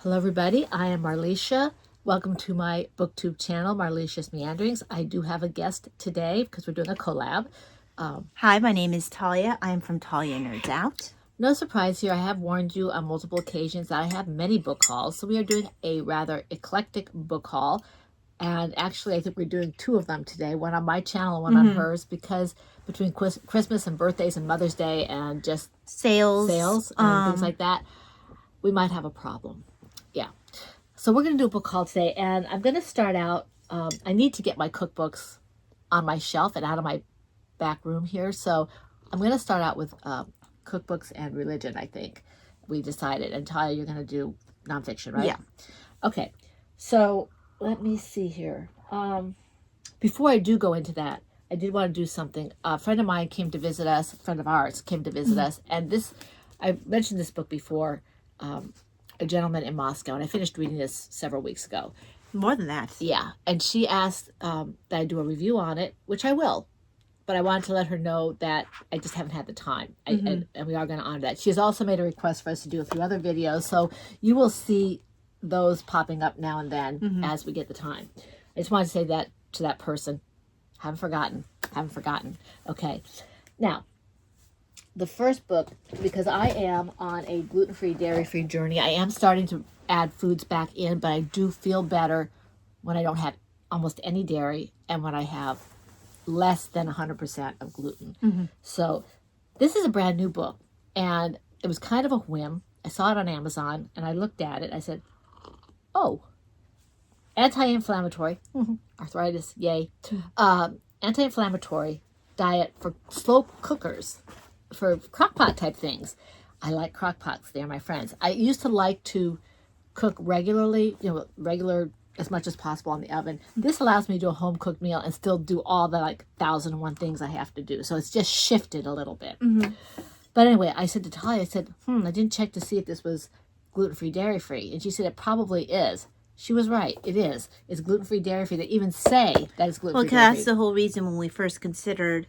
Hello everybody, I am Marlecia. Welcome to my booktube channel, Marlecia's Meanderings. I do have a guest today because we're doing a collab. Hi, my name is Talia. I'm from Talia Nerds Out. No surprise here, I have warned you on multiple occasions that I have many book hauls. So we are doing a rather eclectic book haul. And actually, I think we're doing two of them today, one on my channel and one on hers, because between Christmas and birthdays and Mother's Day and just sales and things like that, we might have a problem. Yeah. So we're going to do a book haul today, and I'm going to start out, I need to get my cookbooks on my shelf and out of my back room here. So I'm going to start out with cookbooks and religion, I think. We decided. And Talia, you're going to do nonfiction, right? Yeah. Okay. So let me see here. Before I do go into that, I did want to do something. A friend of mine came to visit us, a friend of ours came to visit us, and this, I mentioned this book before, A Gentleman in Moscow, and I finished reading this several weeks ago. More than that. Yeah, and she asked that I do a review on it, which I will, but I wanted to let her know that I just haven't had the time, and we are going to honor that. She has also made a request for us to do a few other videos, so you will see those popping up now and then as we get the time. I just wanted to say that to that person. Haven't forgotten. Okay. Now, the first book, because I am on a gluten-free, dairy-free journey, I am starting to add foods back in, but I do feel better when I don't have almost any dairy and when I have less than 100% of gluten. So this is a brand new book, and it was kind of a whim. I saw it on Amazon, and I looked at it. I said, oh, anti-inflammatory, arthritis, yay. Anti-inflammatory diet for slow cookers, for crock-pot type things. I like crock-pots. They're my friends. I used to like to cook regularly, regular as much as possible on the oven. This allows me to do a home-cooked meal and still do all the 1,001 things I have to do. So it's just shifted a little bit. But anyway, I said to Talia, I said, I didn't check to see if this was gluten-free, dairy-free. And she said it probably is. She was right. It is. It's gluten-free, dairy-free. They even say that it's gluten-free, Well, dairy-free. that's the whole reason when we first considered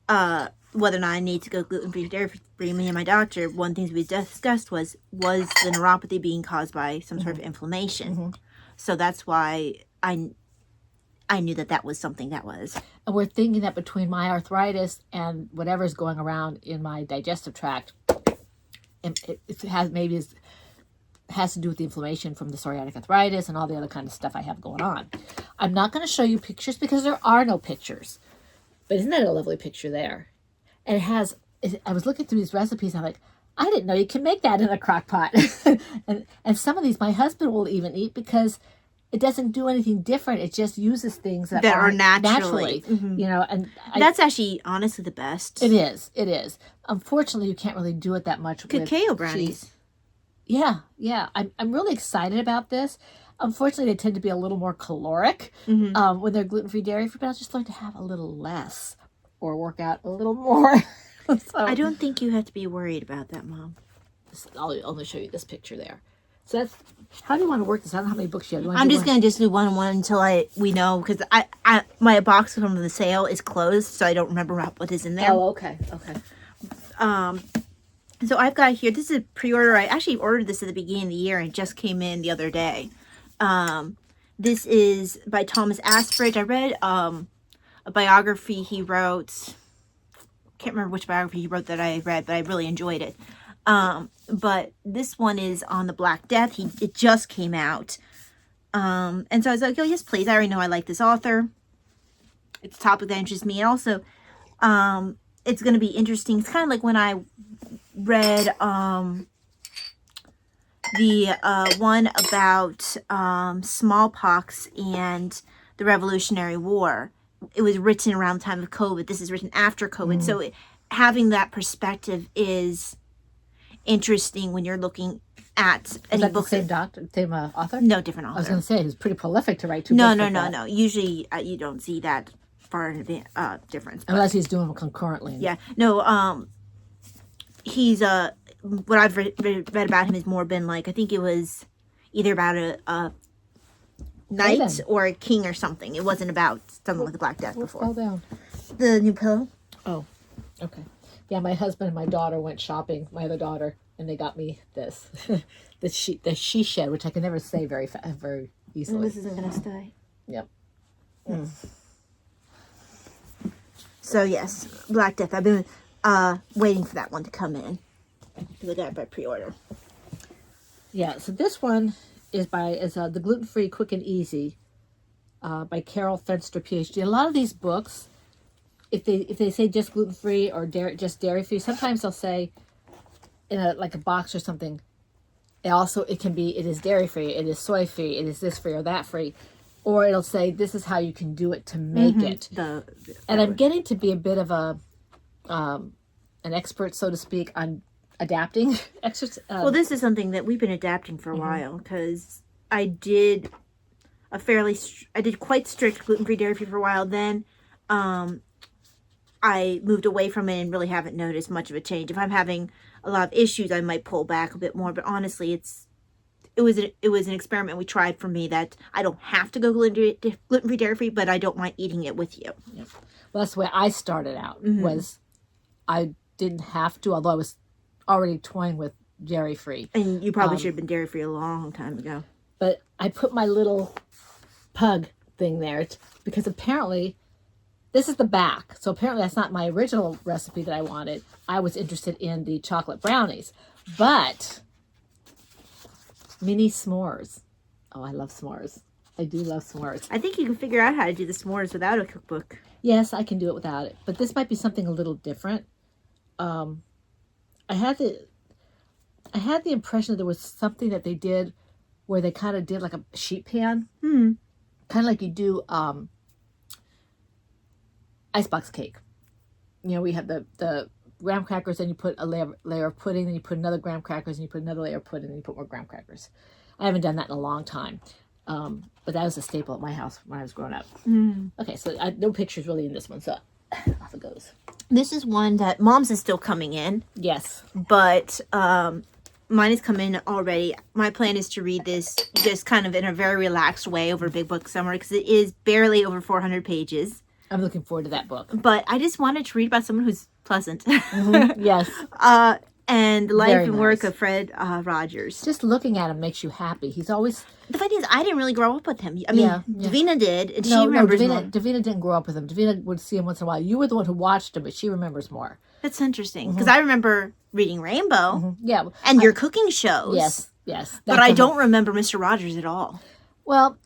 whether or not I need to go gluten-free, dairy-free. Me and my doctor, one of the things we discussed was the neuropathy being caused by some sort of inflammation. So that's why I knew that was something that was. And we're thinking that between my arthritis and whatever's going around in my digestive tract, it has to do with the inflammation from the psoriatic arthritis and all the other kind of stuff I have going on. I'm not going to show you pictures because there are no pictures. But isn't that a lovely picture there? And I was looking through these recipes, and I'm like, I didn't know you can make that in a crock pot. and some of these my husband will even eat because it doesn't do anything different. It just uses things that are naturally. And that's actually honestly the best. It is. Unfortunately, you can't really do it that much Cacao with brownies. cheese. Yeah. I'm really excited about this. Unfortunately, they tend to be a little more caloric when they're gluten-free, dairy-free, but I'll just learn to have a little less or work out a little more. So, I don't think you have to be worried about that, Mom. I'll only show you this picture there. So that's, how do you want to work this? I don't know how many books you have. I'm just going to do one until we know, because my box from the sale is closed, so I don't remember what is in there. Oh, okay. So I've got here, this is a pre-order. I actually ordered this at the beginning of the year and it just came in the other day. This is by Thomas Asbridge. I read a biography he wrote. Can't remember which biography he wrote that I read, but I really enjoyed it. But this one is on the Black Death. It just came out. And so I was like, oh, yes, please. I already know I like this author. It's a topic that interests me. And also, it's going to be interesting. It's kind of like when I read the one about smallpox and the Revolutionary War. It was written around the time of COVID. This is written after COVID. So having that perspective is interesting when you're looking at any book. Same author? No, different author. I was going to say, he's pretty prolific to write two books. No. Usually you don't see that far in difference. Unless he's doing them concurrently. Yeah. No, he's what I've read about him has more been like, I think it was either about a knight or a king or something. It wasn't about something like the Black Death before. Scroll down. The new pillow. Oh, okay. Yeah, my husband and my daughter went shopping, my other daughter, and they got me this. the she shed, which I can never say very easily. This isn't gonna stay. Yep. So yes, Black Death. I've been waiting for that one to come in because I got it by pre-order. Yeah, so this one is the Gluten-Free Quick and Easy by Carol Fenster, PhD. A lot of these books, if they say just gluten-free or just dairy-free, sometimes they'll say in a box or something. It can be, it is dairy-free, it is soy-free, it is this free or that free, or it'll say this is how you can do it to make it. And I'm getting to be a bit of an expert, so to speak, on adapting. Well, this is something that we've been adapting for a while because I did quite strict gluten-free, dairy-free for a while. Then I moved away from it and really haven't noticed much of a change. If I'm having a lot of issues, I might pull back a bit more. But honestly, it was an experiment we tried for me that I don't have to go gluten-free, dairy-free, but I don't mind eating it with you. Yep. Well, that's the way I started out. Was I didn't have to, although I was already toying with dairy-free. And you probably should have been dairy-free a long time ago. But I put my little pug thing there because apparently this is the back. So apparently that's not my original recipe that I wanted. I was interested in the chocolate brownies. But mini s'mores. Oh, I love s'mores. I do love s'mores. I think you can figure out how to do the s'mores without a cookbook. Yes, I can do it without it. But this might be something a little different. I had the impression that there was something that they did where they kind of did like a sheet pan. Kind of like you do icebox cake. You know, we have the graham crackers, then you put a layer of pudding, then you put another graham crackers, and you put another layer of pudding, and you put more graham crackers. I haven't done that in a long time. But that was a staple at my house when I was growing up. Okay, so no pictures really in this one, so off it goes. This is one that Mom's is still coming in. Yes. But mine has come in already. My plan is to read this just kind of in a very relaxed way over Big Book Summer because it is barely over 400 pages. I'm looking forward to that book. But I just wanted to read about someone who's pleasant. Yes. And the life Very and work nice. of Fred Rogers. Just looking at him makes you happy. He's always... The funny is, I didn't really grow up with him. I mean, Yeah. Davina did, and she remembers more. Davina didn't grow up with him. Davina would see him once in a while. You were the one who watched him, but she remembers more. That's interesting, because I remember reading Rainbow Yeah. and your cooking shows. Yes. But I don't remember Mr. Rogers at all. Well,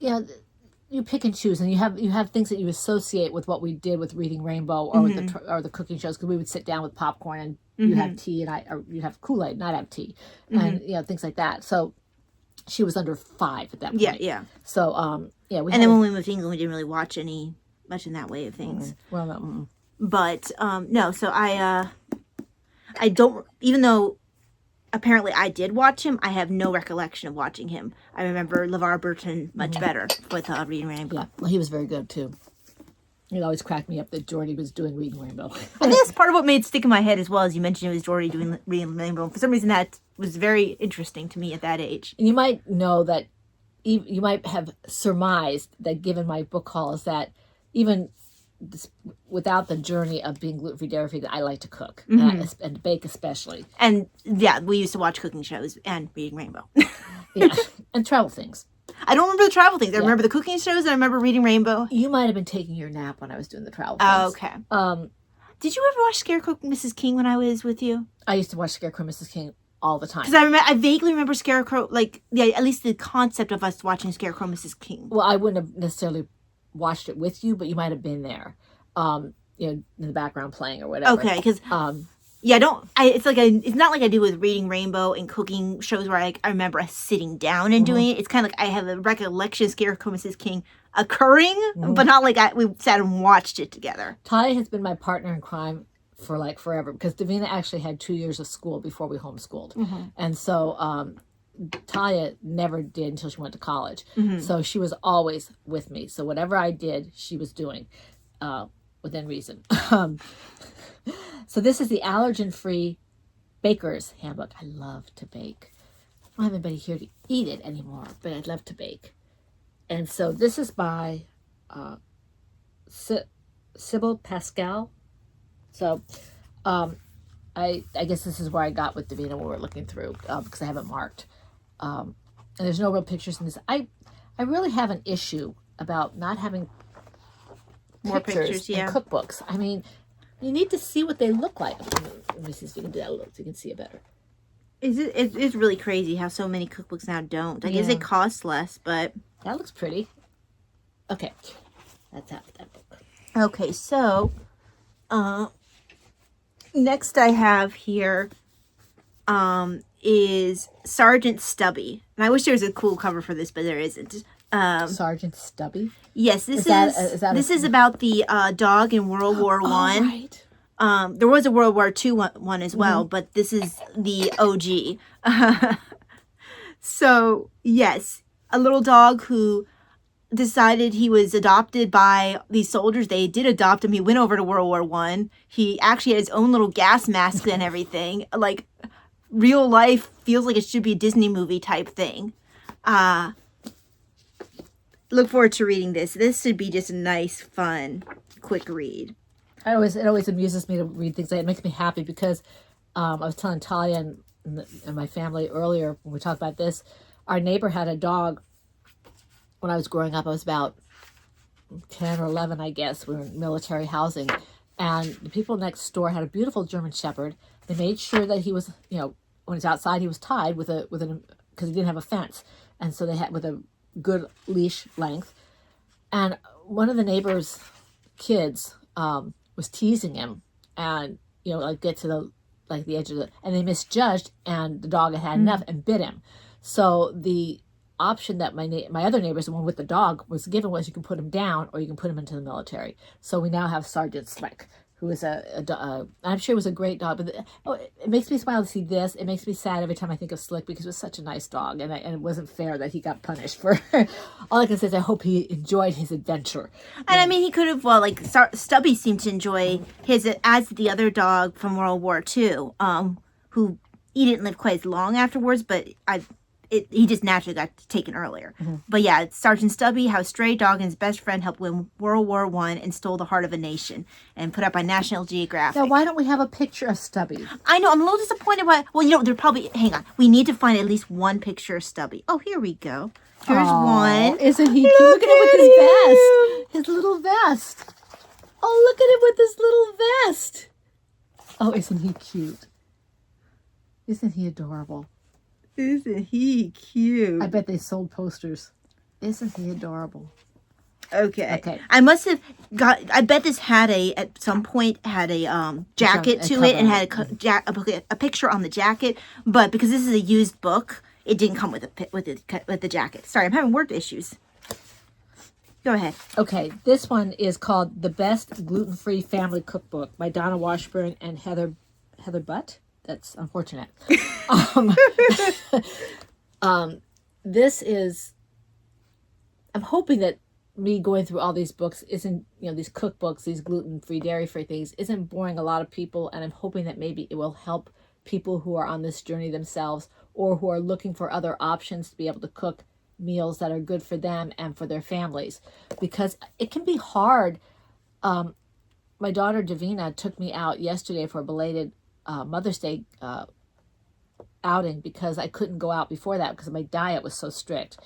you pick and choose, and you have things that you associate with what we did with reading Rainbow or with the cooking shows, because we would sit down with popcorn and you have tea or you have Kool-Aid, not have tea, and things like that. So she was under 5 at that point. Yeah. So then when we moved to England, we didn't really watch much in that way of things. Well, no. But no, so I don't, even though apparently I did watch him, I have no recollection of watching him. I remember LeVar Burton much better with Reading Rainbow. Yeah, well, he was very good too. It always cracked me up that Jordy was doing Reading Rainbow. I think that's part of what made it stick in my head as well, as you mentioned it was Jordy doing Reading Rainbow. For some reason, that was very interesting to me at that age. And you might know that, you might have surmised that given my book hauls that even without the journey of being gluten-free, dairy-free, that I like to cook and bake especially. And yeah, we used to watch cooking shows and Reading Rainbow. Yeah, and travel things. I don't remember the travel things. I remember the cooking shows and I remember Reading Rainbow. You might have been taking your nap when I was doing the travel things. Oh, okay. Did you ever watch Scarecrow Mrs. King when I was with you? I used to watch Scarecrow Mrs. King all the time. Because I vaguely remember Scarecrow, at least the concept of us watching Scarecrow Mrs. King. Well, I wouldn't have necessarily watched it with you, but you might have been there, in the background playing or whatever. Okay, because it's not like I do with Reading Rainbow and cooking shows where I remember us sitting down and doing it. It's kind of like I have a recollection of Scarecrow Mrs. King occurring, but not like we sat and watched it together. Talia has been my partner in crime for forever, because Davina actually had 2 years of school before we homeschooled, and so Talia never did until she went to college. So she was always with me. So whatever I did, she was doing, within reason. So this is the allergen-free baker's handbook. I love to bake. I don't have anybody here to eat it anymore, but I'd love to bake. And so this is by Sybil Pascal. So I guess this is where I got with Davina when we were looking through, because I haven't marked. And there's no real pictures in this. I really have an issue about not having More pictures in yeah. cookbooks. I mean, you need to see what they look like. Let me see if you can do that a little so you can see it better. It's really crazy how so many cookbooks now don't. I guess it costs less, but... That looks pretty. Okay. That's out that book. Okay, so... next I have here... is Sergeant Stubby. And I wish there was a cool cover for this, but there isn't. Sergeant Stubby? Yes, this is about the dog in World War One. Right. There was a World War II one as well, but this is the OG. So, yes, a little dog who decided he was adopted by these soldiers. They did adopt him. He went over to World War One. He actually had his own little gas mask and everything. Like, real life feels like it should be a Disney movie type thing. Look forward to reading this. This should be just a nice, fun, quick read. It always amuses me to read things. It makes me happy because I was telling Talia and my family earlier when we talked about this. Our neighbor had a dog. When I was growing up, I was about 10 or 11, I guess. We were in military housing, and the people next door had a beautiful German Shepherd. They made sure that he was, when he's outside, he was tied because he didn't have a fence, and so they had with a good leash length. And one of the neighbor's kids was teasing him, and get to the edge of and they misjudged, and the dog had enough and bit him. So the option that my other neighbors, the one with the dog, was given was you can put him down or you can put him into the military. So we now have Sergeant Slick, who is I'm sure it was a great dog, but it makes me smile to see this. It makes me sad every time I think of Slick because it was such a nice dog, and it wasn't fair that he got punished for. All I can say is I hope he enjoyed his adventure. And I mean, he could have, Stubby seemed to enjoy his, as the other dog from World War II, who he didn't live quite as long afterwards, but he just naturally got taken earlier. But yeah, it's Sergeant Stubby, how a stray dog and his best friend helped win World War I and stole the heart of a nation, and put up by National Geographic. Now, why don't we have a picture of Stubby? I know, I'm a little disappointed why. Well, they're probably, hang on. We need to find at least one picture of Stubby. Oh, here we go. Here's one. Isn't he cute? Look at him with his vest. His little vest. Oh, look at him with his little vest. Oh, isn't he cute? Isn't he adorable? Isn't he cute? I bet they sold posters. Isn't he adorable? Okay. I must have I bet this at some point had a jacket to it and had a picture on the jacket. But because this is a used book, it didn't come with the jacket. Sorry, I'm having word issues. Go ahead. Okay, this one is called The Best Gluten-Free Family Cookbook by Donna Washburn and Heather Butt. That's unfortunate. This is, I'm hoping that me going through all these books isn't, these cookbooks, these gluten-free, dairy-free things, isn't boring a lot of people. And I'm hoping that maybe it will help people who are on this journey themselves or who are looking for other options to be able to cook meals that are good for them and for their families. Because it can be hard. My daughter Davina took me out yesterday for a belated Mother's Day outing because I couldn't go out before that because my diet was so strict.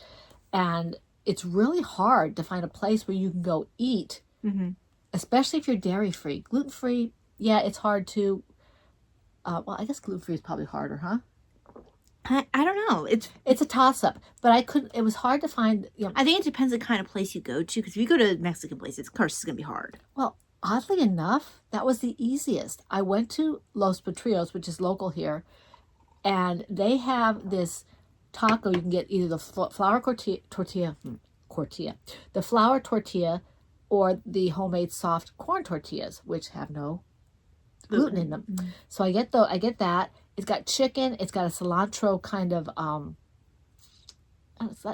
And it's really hard to find a place where you can go eat, especially if you're dairy-free. Gluten-free, yeah, it's hard to, well, I guess gluten-free is probably harder, huh? I don't know. It's a toss-up, but it was hard to find. I think it depends on the kind of place you go to, because if you go to Mexican places, of course, it's going to be hard. Well, oddly enough, that was the easiest. I went to Los Patrios, which is local here, and they have this taco. You can get either the flour tortilla, the flour tortilla, or the homemade soft corn tortillas, which have no gluten in them. So I get that. It's got chicken. It's got a cilantro kind of it's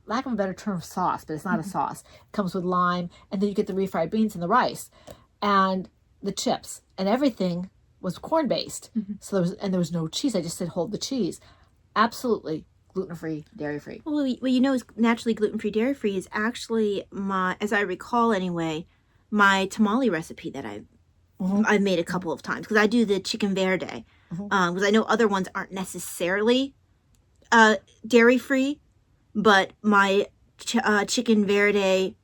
lack of a better term, sauce, but it's not a sauce. It comes with lime, and then you get the refried beans and the rice, and the chips, and everything was corn based. So there was no cheese. I just said hold the cheese. Absolutely gluten free, dairy free. Well, is naturally gluten free, dairy free is actually as I recall anyway, my tamale recipe that I I've made a couple of times because I do the chicken verde. Because I know other ones aren't necessarily dairy free, but my chicken verde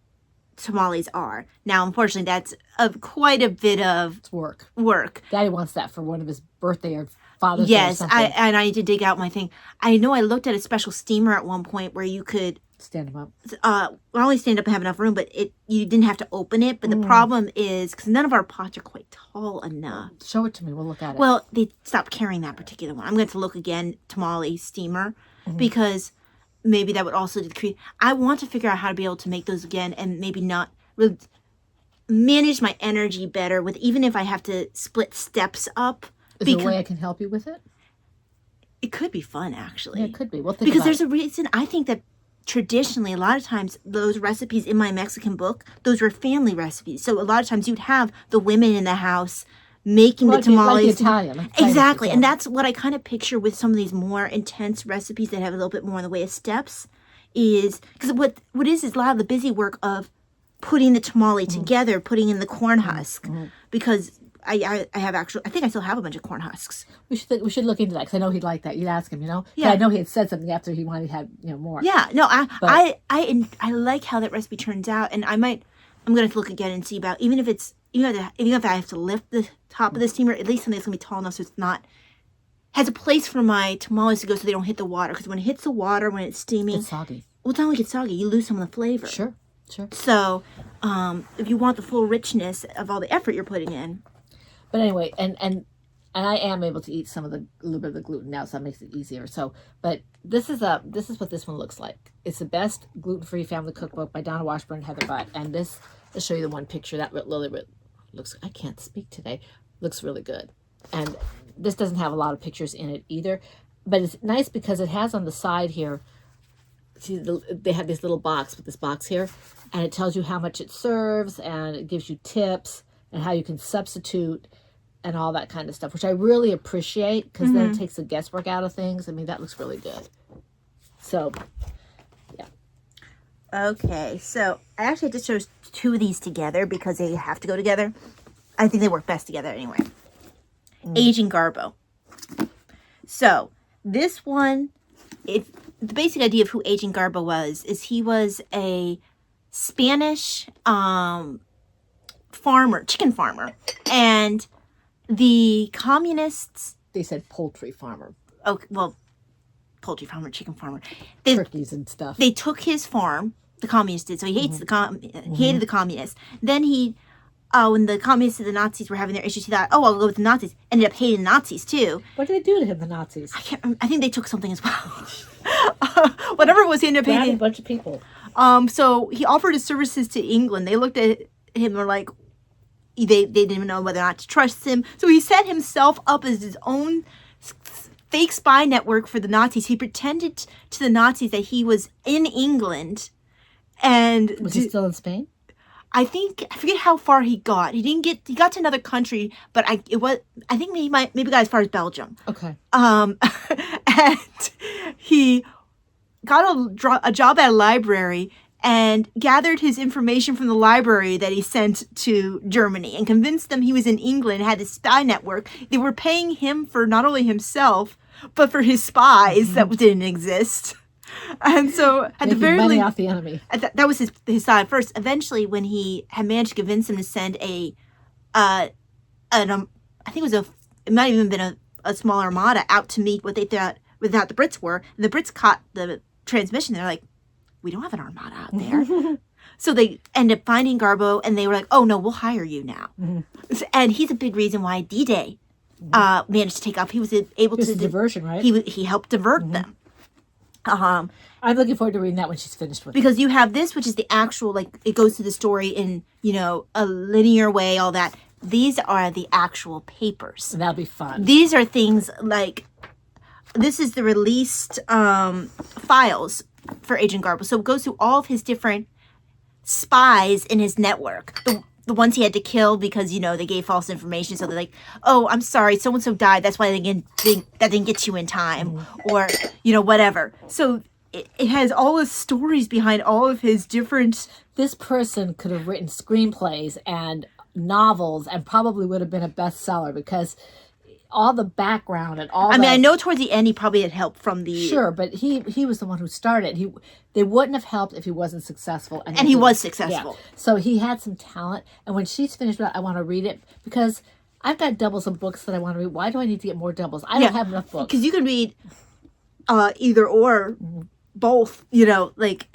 tamales are. Now, unfortunately, that's quite a bit of It's work. work. Daddy wants that for one of his birthday or Father's Day or Yes, something. I need to dig out my thing. I know I looked at a special steamer at one point where you could Stand him up. not only stand up and have enough room, but you didn't have to open it. But the problem is because none of our pots are quite tall enough. Show it to me. We'll look at it. Well, they stopped carrying that particular one. I'm going to look again, tamale steamer, because maybe that would also decrease. I want to figure out how to be able to make those again and maybe not really manage my energy better with, even if I have to split steps up. Is there a way I can help you with it? It could be fun, actually. Yeah, it could be. We'll think because about there's it. a reason. I think that traditionally, a lot of times, those recipes in my Mexican book, those were family recipes. So a lot of times you'd have the women in the house making the tamales. Like the Italian. Like Exactly. Italian. And that's what I kind of picture with some of these more intense recipes that have a little bit more in the way of steps, is because what is a lot of the busy work of putting the tamale together, putting in the corn husk, because I have I think I still have a bunch of corn husks. We should look into that because I know he'd like that. You'd ask him, Yeah. I know he had said something after he wanted to have more. Yeah, no, I like how that recipe turns out, and I'm gonna have to look again and see about even if I have to lift the top of the steamer, at least something that's gonna be tall enough so it's not has a place for my tamales to go so they don't hit the water, because when it hits the water when it's steaming, It's soggy. well, it's not like it's soggy. You lose some of the flavor. Sure. So, if you want the full richness of all the effort you're putting in. But anyway, and I am able to eat a little bit of the gluten now, so that makes it easier. So, but this is what this one looks like. It's the best gluten-free family cookbook by Donna Washburn and Heather Butt. And this, I'll show you the one picture that really looks. I can't speak today. Looks really good. And this doesn't have a lot of pictures in it either, but it's nice because it has on the side here. See, they have this little box with this box here, and it tells you how much it serves, and it gives you tips and how you can substitute and all that kind of stuff, which I really appreciate because then it takes the guesswork out of things. I mean, that looks really good. So, yeah. Okay, so I actually just chose two of these together because they have to go together. I think they work best together anyway. Aging Garbo. So this one, the basic idea of who Aging Garbo was is he was a Spanish chicken farmer, and the communists. They said poultry farmer. Okay, well, poultry farmer, chicken farmer. Turkeys and stuff. They took his farm. The communists did. So he hates he hated the communists. Then when the communists and the Nazis were having their issues, he thought, "Oh, I'll go with the Nazis." Ended up hating the Nazis too. What did they do to him, the Nazis? I can't remember. I think they took something as well. Whatever it was, he ended up Grabbed hating. a bunch of people. So he offered his services to England. They looked at him and were like, they didn't even know whether or not to trust him. So he set himself up as his own fake spy network for the Nazis. He pretended to the Nazis that he was in England. And Was he still in Spain? I forget how far he got. He got to another country, but I think maybe got as far as Belgium. Okay. And he got a job at a library and gathered his information from the library that he sent to Germany and convinced them he was in England, had a spy network. They were paying him for not only himself, but for his spies that didn't exist. And so at the very money least, off the enemy. that was his side first. Eventually, when he had managed to convince him to send I think it might have even been a small armada out to meet what they thought the Brits were. And the Brits caught the transmission. They're like, "We don't have an armada out there." So they ended up finding Garbo, and they were like, "Oh no, we'll hire you now." And he's a big reason why D-Day managed to take off. He was able to diversion, right? He helped divert them. I'm looking forward to reading that when she's finished with it. Because you have this, which is the actual, like, it goes through the story in, a linear way, all that. These are the actual papers. That'll be fun. These are things like, this is the released files for Agent Garbo. So it goes through all of his different spies in his network. The ones he had to kill because, they gave false information. So they're like, "Oh, I'm sorry, so-and-so died. That's why that didn't get you in time." Or, whatever. So it has all the stories behind all of his different... This person could have written screenplays and novels and probably would have been a bestseller because all the background and all. I mean, I know towards the end he probably had help from the. Sure, but he was the one who started. They wouldn't have helped if he wasn't successful, and he was successful. Yeah. So he had some talent, and when she's finished with that, I want to read it because I've got doubles of books that I want to read. Why do I need to get more doubles? I don't have enough books. Because you can read either or, both. You know, like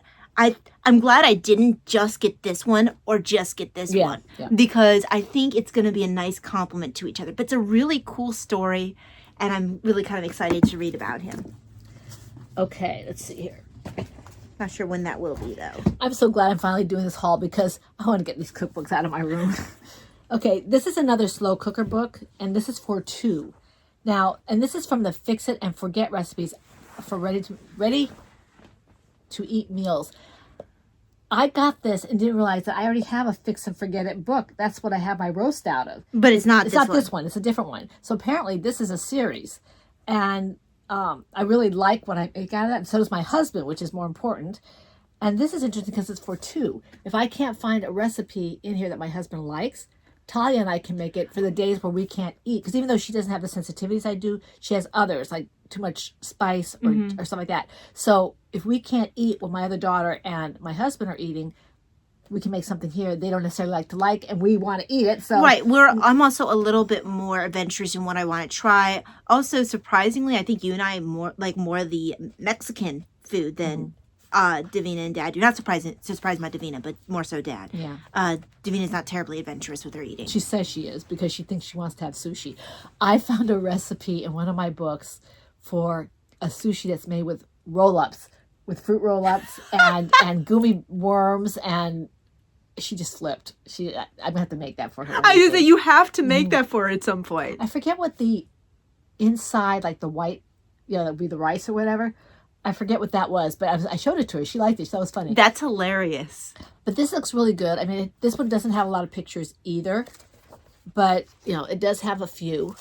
I'm glad I didn't just get this one or just get this one because I think it's going to be a nice complement to each other. But it's a really cool story, and I'm really kind of excited to read about him. Okay, let's see here. Not sure when that will be, though. I'm so glad I'm finally doing this haul because I want to get these cookbooks out of my room. Okay, this is another slow cooker book, and this is for 2. Now, and this is from the Fix It and Forget recipes for ready to eat meals. I got this and didn't realize that I already have a Fix and Forget It book. That's what I have my roast out of. But it's not this one. It's a different one. So apparently this is a series. And I really like what I got of that. And so does my husband, which is more important. And this is interesting because it's for 2. If I can't find a recipe in here that my husband likes, Talia and I can make it for the days where we can't eat. Because even though she doesn't have the sensitivities I do, she has others, like too much spice or something like that. So if we can't eat what my other daughter and my husband are eating, we can make something here they don't necessarily like, and we want to eat it. So right, I'm also a little bit more adventurous in what I want to try. Also, surprisingly, I think you and I more of the Mexican food than Davina and Dad do. Not surprised about Davina, but more so Dad. Yeah. Davina's not terribly adventurous with her eating. She says she is because she thinks she wants to have sushi. I found a recipe in one of my books for a sushi that's made with roll-ups, with fruit roll-ups and gummy worms, and she just flipped. I'm gonna have to make that for her. I was say you have to make that for her at some point. I forget what the inside, like the white, that would be the rice or whatever. I forget what that was, but I showed it to her. She liked it. So that was funny. That's hilarious. But this looks really good. I mean, this one doesn't have a lot of pictures either, but it does have a few.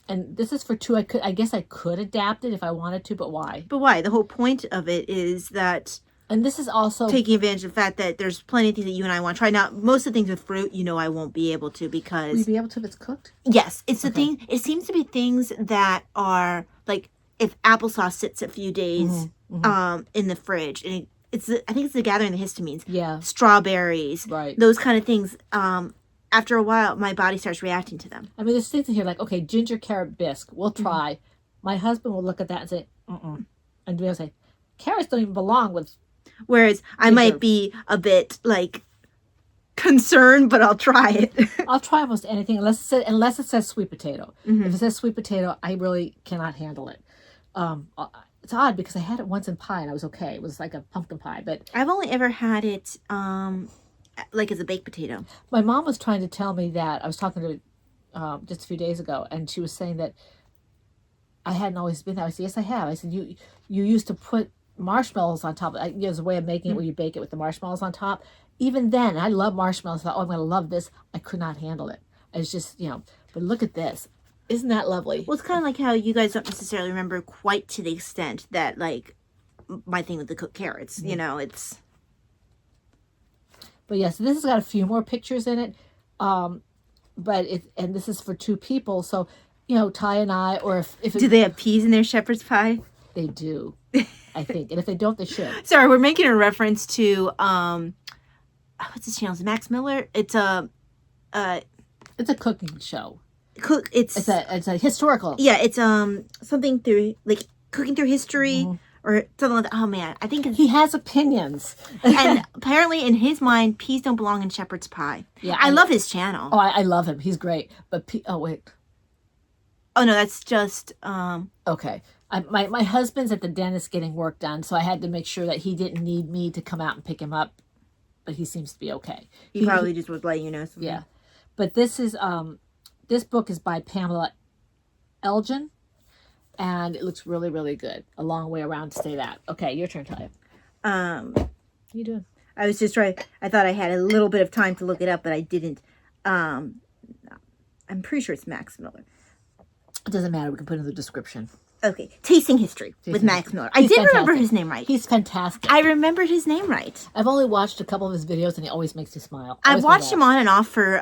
And this is for 2. I guess I could adapt it if I wanted to, but why? But why? The whole point of it is that. And this is also taking advantage of the fact that there's plenty of things that you and I want to try. Now, most of the things with fruit, I won't be able to because. Will you be able to if it's cooked? Yes, it's the thing. It seems to be things that are like if applesauce sits a few days in the fridge, and I think it's the gathering of the histamines. Yeah. Strawberries. Right. Those kind of things. After a while, my body starts reacting to them. I mean, there's things in here like, okay, ginger carrot bisque. We'll try. My husband will look at that and say, and we'll say, carrots don't even belong with. Whereas I might be a bit like concerned, but I'll try it. I'll try almost anything unless it says sweet potato. If it says sweet potato, I really cannot handle it. It's odd because I had it once in pie and I was okay. It was like a pumpkin pie, but I've only ever had it like as a baked potato. My mom was trying to tell me that I was talking to her just a few days ago, and she was saying that I hadn't always been there. I said, yes, I have. I said, you used to put marshmallows on top. There's a way of making it where you bake it with the marshmallows on top. Even then, I love marshmallows. I thought, I'm going to love this. I could not handle it. It's just, but look at this. Isn't that lovely? Well, it's kind of like how you guys don't necessarily remember quite to the extent that, like, my thing with the cooked carrots, it's... But yes, this has got a few more pictures in it. And this is for 2 people. So, Ty and I, or if do they have peas in their shepherd's pie? They do, I think. And if they don't, they should. Sorry, we're making a reference to, what's his channel? Is it Max Miller? It's a cooking show. It's a historical. Yeah, it's something through, like, cooking through history. Or something like that. Oh, man. I think he has opinions. And apparently, in his mind, peas don't belong in shepherd's pie. Yeah, I love his channel. Oh, I love him. He's great. But, oh, wait. Oh, no, that's just... Okay. My husband's at the dentist getting work done, so I had to make sure that he didn't need me to come out and pick him up. But he seems to be okay. He probably just was letting you know something. Yeah. But this is... this book is by Pamela Elgin. And it looks really, really good. A long way around to say that. Okay, your turn, Talia. What are you doing? I was just trying. I thought I had a little bit of time to look it up, but I didn't. I'm pretty sure it's Max Miller. It doesn't matter. We can put it in the description. Okay, Tasting History with Max Miller. I did remember his name right. He's fantastic. I remembered his name right. I've only watched a couple of his videos, and he always makes me smile. I've watched him on and off for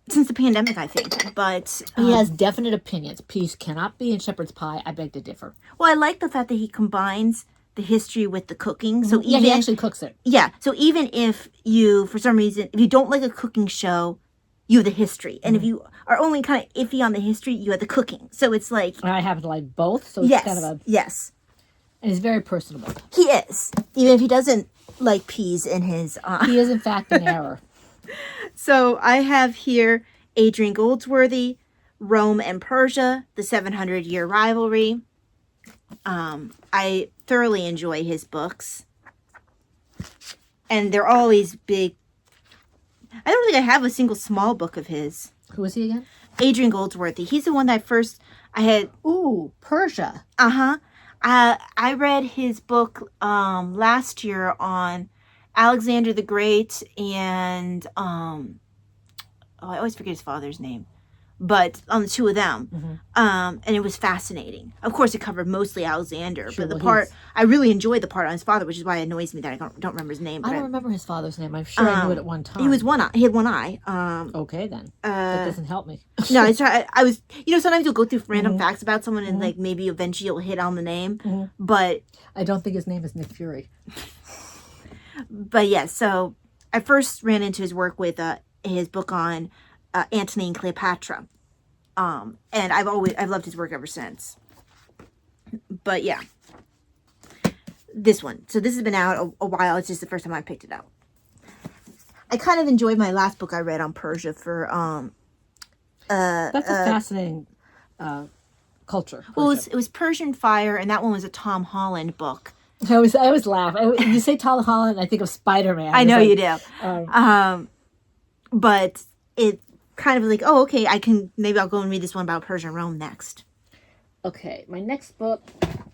since the pandemic, I think. But he has definite opinions. Peace cannot be in shepherd's pie. I beg to differ. Well, I like the fact that he combines the history with the cooking. So even, he actually cooks it. Yeah. So even if you, for some reason, if you don't like a cooking show, you have the history, and if you are only kind of iffy on the history, you have the cooking. So it's like I happen to like both. So it's kind of a and he's very personable. He is, even if he doesn't like peas in his. He is in fact an error. So I have here Adrian Goldsworthy, Rome and Persia, the 700-Year Rivalry. I thoroughly enjoy his books, and they're always big. I don't think I have a single small book of his. Who is he again? Adrian Goldsworthy. He's the one that I had. Ooh, Persia. I read his book last year on Alexander the Great and I always forget his father's name, but on the two of them, and it was fascinating. Of course, it covered mostly Alexander, but the part I really enjoyed the part on his father, which is why it annoys me that I don't remember his name. I don't remember his father's name. I'm sure I knew it at one time. He had one eye. Okay, then that doesn't help me. No, I was. Sometimes you'll go through random facts about someone, and like maybe eventually you'll hit on the name, but I don't think his name is Nick Fury. But yeah, so I first ran into his work with his book on Antony and Cleopatra, and I've loved his work ever since. But yeah, this one. So this has been out a while. It's just the first time I picked it up. I kind of enjoyed my last book I read on Persia for that's a fascinating culture. Persia. Well, it was Persian Fire, and that one was a Tom Holland book. I always laugh. You say Tom Holland, I think of Spider-Man. I know you do. But it kind of like, oh, okay, maybe I'll go and read this one about Persia and Rome next. Okay, my next book,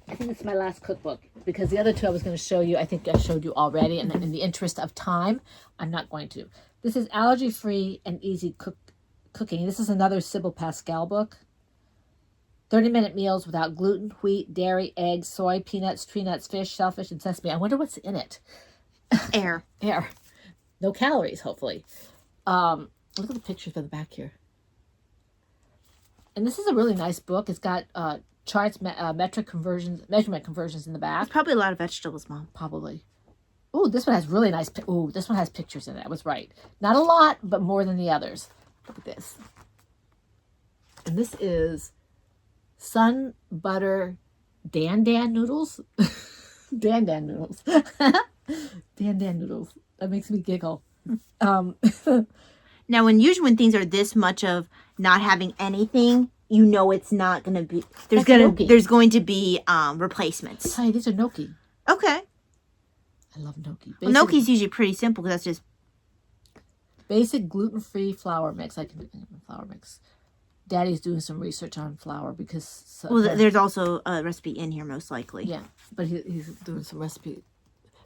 I think it's my last cookbook, because the other two I was going to show you, I think I showed you already, and in the interest of time, I'm not going to. This is Allergy-Free and Easy Cooking. This is another Sybil Pascal book. 30-minute meals without gluten, wheat, dairy, eggs, soy, peanuts, tree nuts, fish, shellfish, and sesame. I wonder what's in it. Air. No calories, hopefully. Look at the pictures for the back here. And this is a really nice book. It's got charts, measurement conversions in the back. There's probably a lot of vegetables, Mom. Probably. Ooh, this one has really nice. Ooh, this one has pictures in it. I was right. Not a lot, but more than the others. Look at this. And this is Sun Butter Dan noodles. Dan noodles. Dan noodles. That makes me giggle. Now, when things are this much of not having anything, it's not going to be. There's going to be replacements. Hi, these are gnocchi. Okay. I love gnocchi. Well, gnocchi's usually pretty simple because that's just basic gluten-free flour mix. I can do flour mix. Daddy's doing some research on flour because... there's also a recipe in here, most likely. Yeah, but he's doing some recipe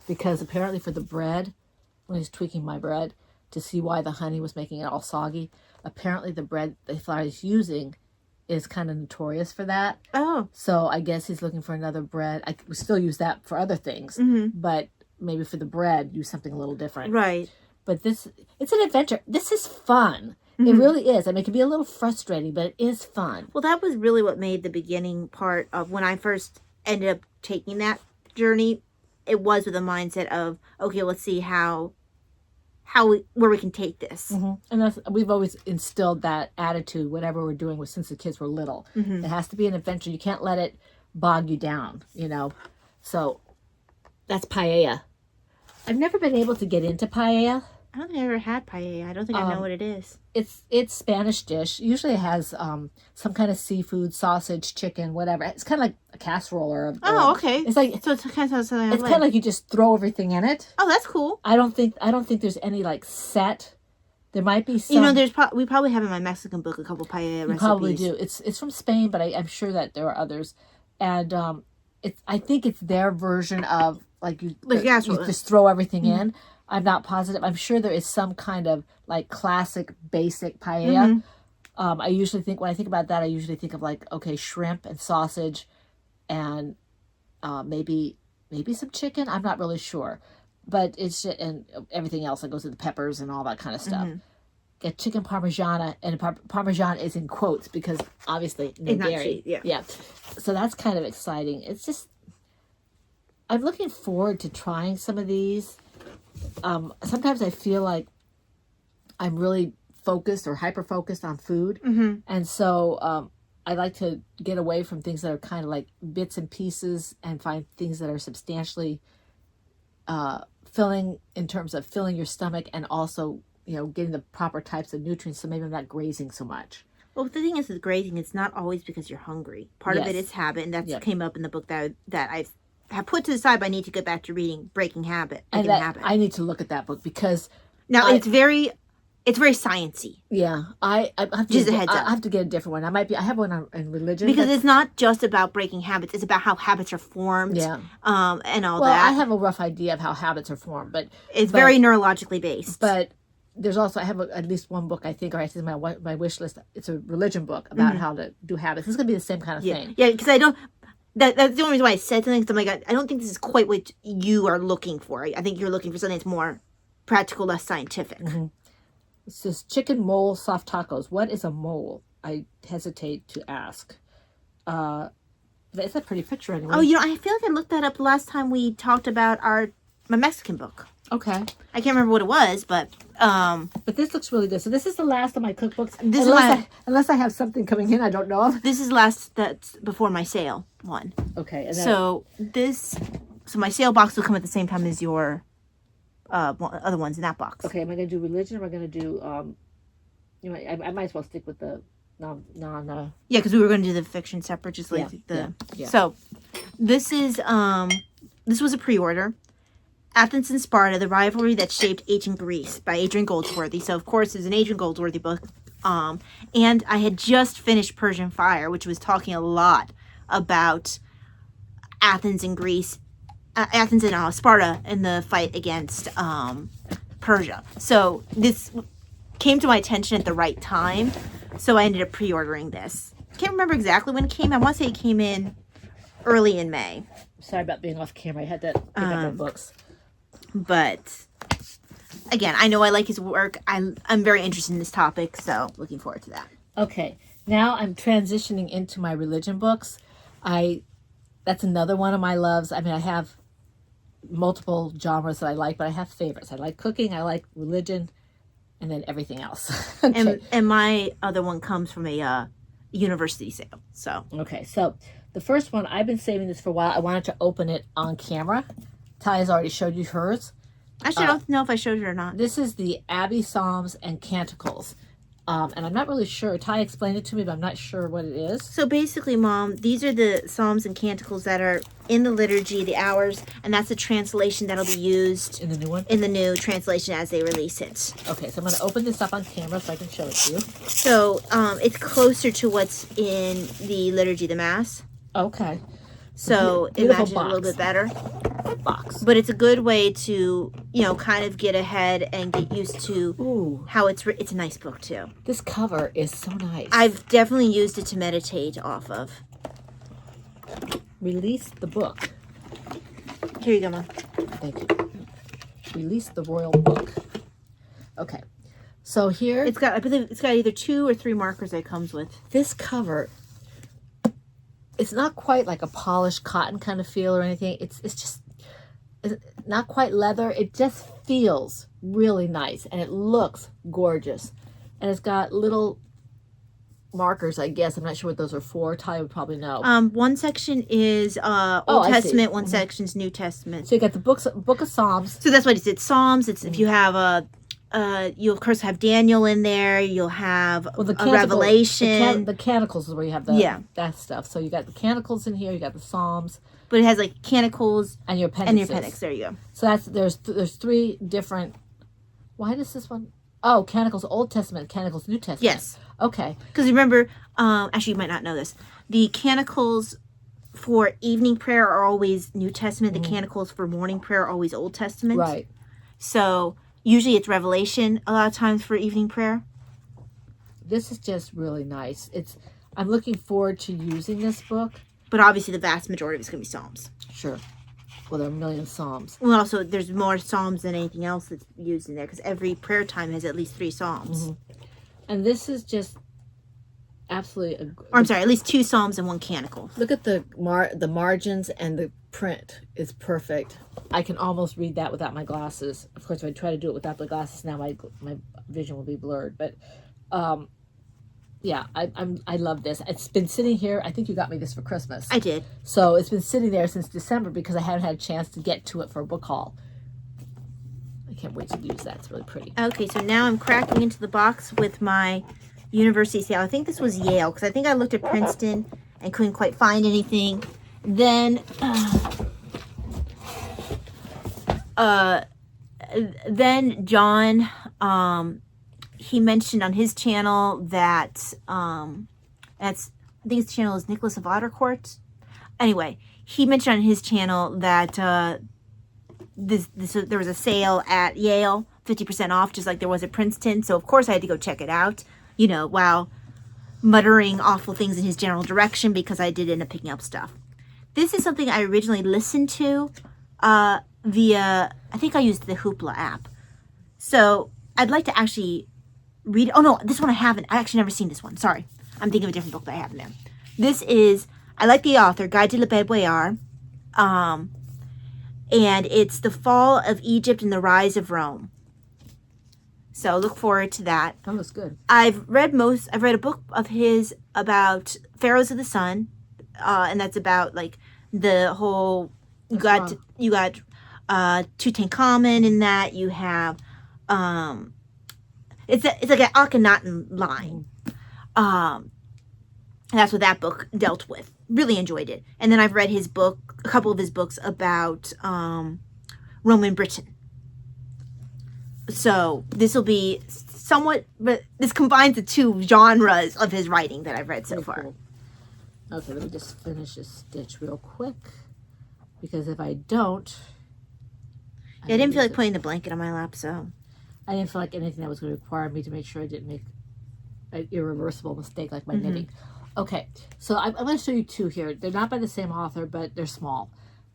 because apparently for the bread, when he's tweaking my bread to see why the honey was making it all soggy, apparently the flour he's using is kind of notorious for that. Oh. So I guess he's looking for another bread. We still use that for other things, but maybe for the bread, use something a little different. Right. But it's an adventure. This is fun. It really is. I mean, it can be a little frustrating, but it is fun. Well, that was really what made the beginning part of when I first ended up taking that journey. It was with a mindset of, okay, let's see where we can take this. And we've always instilled that attitude, whatever we're doing since the kids were little. It has to be an adventure. You can't let it bog you down, So that's paella. I've never been able to get into paella. I don't think I ever had paella. I don't think I know what it is. It's Spanish dish. Usually it has some kind of seafood, sausage, chicken, whatever. It's kind of like a casserole or okay. It's like so it's kind of something. It's kind of like you just throw everything in it. Oh, that's cool. I don't think there's any like set. There might be some. We probably have in my Mexican book a couple paella recipes. Probably do. It's from Spain, but I'm sure that there are others. And I think it's their version of like you just throw everything in. I'm not positive. I'm sure there is some kind of like classic basic paella. I usually think when I think about that, I usually think of like, okay, shrimp and sausage and maybe some chicken. I'm not really sure, but it's and everything else that goes with the peppers and all that kind of stuff. Get chicken parmigiana, and parmesan is in quotes because obviously no it's dairy. Not cheese, yeah. So that's kind of exciting. It's just I'm looking forward to trying some of these. Sometimes I feel like I'm really focused or hyper focused on food, and so I like to get away from things that are kind of like bits and pieces and find things that are substantially filling in terms of filling your stomach and also, getting the proper types of nutrients. So maybe I'm not grazing so much. Well, the thing is with grazing, it's not always because you're hungry. Part of it is habit, and that came up in the book that I have put to the side, but I need to get back to reading Breaking Habit. I need to look at that book because now it's very sciencey. Yeah, I have to just a heads up. I have to get a different one. I have one in religion because it's not just about breaking habits; it's about how habits are formed. Yeah. And all well, that. I have a rough idea of how habits are formed, but it's very neurologically based. But there's also I have at least one book I think, or I think my wish list. It's a religion book about how to do habits. It's gonna be the same kind of thing. Yeah, because I don't. That's the only reason why I said something. Because I'm like, I don't think this is quite what you are looking for. I think you're looking for something that's more practical, less scientific. It says chicken mole soft tacos. What is a mole? I hesitate to ask. It's a pretty picture anyway. Oh, I feel like I looked that up last time we talked about my Mexican book. Okay. I can't remember what it was, but this looks really good. So this is the last of my cookbooks. This unless I have something coming in I don't know of. This is last that's before my sale one. Okay. And so my sale box will come at the same time as your other ones in that box. Okay, am I going to do religion or am I going to do I might as well stick with the non yeah, because we were going to do the fiction separate, just like So this is this was a pre-order. Athens and Sparta, the rivalry that shaped ancient Greece by Adrian Goldsworthy. So of course it's an Adrian Goldsworthy book. And I had just finished Persian Fire, which was talking a lot about Athens and Greece, Athens and Sparta in the fight against Persia. So this came to my attention at the right time. So I ended up pre-ordering this. Can't remember exactly when it came. I want to say it came in early in May. Sorry about being off camera. I had to pick up my books. But again, I know I like his work. I'm very interested in this topic, so looking forward to that. Okay, now I'm transitioning into my religion books. That's another one of my loves. I mean, I have multiple genres that I like, but I have favorites. I like cooking, I like religion, and then everything else. Okay. And my other one comes from a university sale. So okay, so the first one, I've been saving this for a while. I wanted to open it on camera. Ty has already showed you hers. Actually, I don't know if I showed it or not. This is the Abbey Psalms and Canticles. And I'm not really sure. Ty explained it to me, but I'm not sure what it is. So basically, Mom, these are the Psalms and Canticles that are in the liturgy, the hours, and that's the translation that'll be used in the new one? In the new translation as they release it. Okay, so I'm going to open this up on camera so I can show it to you. So it's closer to what's in the liturgy, the Mass. Okay. So imagine it a little bit better. Box. But it's a good way to, kind of get ahead and get used to how it's a nice book too. This cover is so nice. I've definitely used it to meditate off of. Release the book. Here you go, Mom. Thank you. Release the royal book. Okay. So here I believe it's got either 2 or 3 markers that it comes with. This cover, it's not quite like a polished cotton kind of feel or anything. It's not quite leather. It just feels really nice and it looks gorgeous. And it's got little markers, I guess. I'm not sure what those are for. Ty would probably know. One section is Old Testament, one section's New Testament. So you got the book of Psalms. So that's what it is. It's Psalms. It's if you have you'll of course have Daniel in there. You'll have Revelation. The Canticles is where you have that stuff. So you got the Canticles in here. You got the Psalms. But it has like Canticles and your appendix. There you go. So there's 3 different. Why does this one? Oh, Canticles Old Testament, Canticles New Testament. Yes. Okay. Because remember, actually you might not know this. The Canticles for evening prayer are always New Testament. The Canticles for morning prayer are always Old Testament. Right. So usually it's Revelation a lot of times for evening prayer. This is just really nice. I'm looking forward to using this book. But obviously the vast majority of it's going to be Psalms. Sure. Well, there are a million Psalms. Well, also, there's more Psalms than anything else that's used in there, because every prayer time has at least 3 Psalms. And this is just absolutely... Or, I'm sorry, at least 2 Psalms and 1 canticle. Look at the margins and the print is perfect. I can almost read that without my glasses. Of course, if I try to do it without the glasses now, my vision will be blurred. But yeah, I love this. It's been sitting here. I think you got me this for Christmas. I did. So it's been sitting there since December because I haven't had a chance to get to it for a book haul. I can't wait to use that. It's really pretty. Okay, so now I'm cracking into the box with my university sale. I think this was Yale, because I think I looked at Princeton and couldn't quite find anything. Then John, he mentioned on his channel that I think his channel is Nicholas of Ottercourt. Anyway, he mentioned on his channel that there was a sale at Yale, 50% off, just like there was at Princeton. So of course I had to go check it out, you know, while muttering awful things in his general direction, because I did end up picking up stuff. This is something I originally listened to via, I think I used the Hoopla app. So I'd like to actually read. Oh no, this one I haven't. I actually never seen this one. Sorry. I'm thinking of a different book that I have in there. This is, I like the author, Guide to Le Bédouard. And it's The Fall of Egypt and the Rise of Rome. So look forward to that. That was good. I've read a book of his about Pharaohs of the Sun. And that's about like the whole, you got Tutankhamun in that. You have, it's like an Akhenaten line. And that's what that book dealt with. Really enjoyed it. And then I've read his book, a couple of his books about Roman Britain. So this will be somewhat, but this combines the 2 genres of his writing that I've read so far. Cool. Okay, let me just finish this stitch real quick, because if I don't... Yeah, I didn't feel like putting the blanket on my lap, so... I didn't feel like anything that was going to require me to make sure I didn't make an irreversible mistake like my knitting. Okay, so I'm going to show you 2 here. They're not by the same author, but they're small.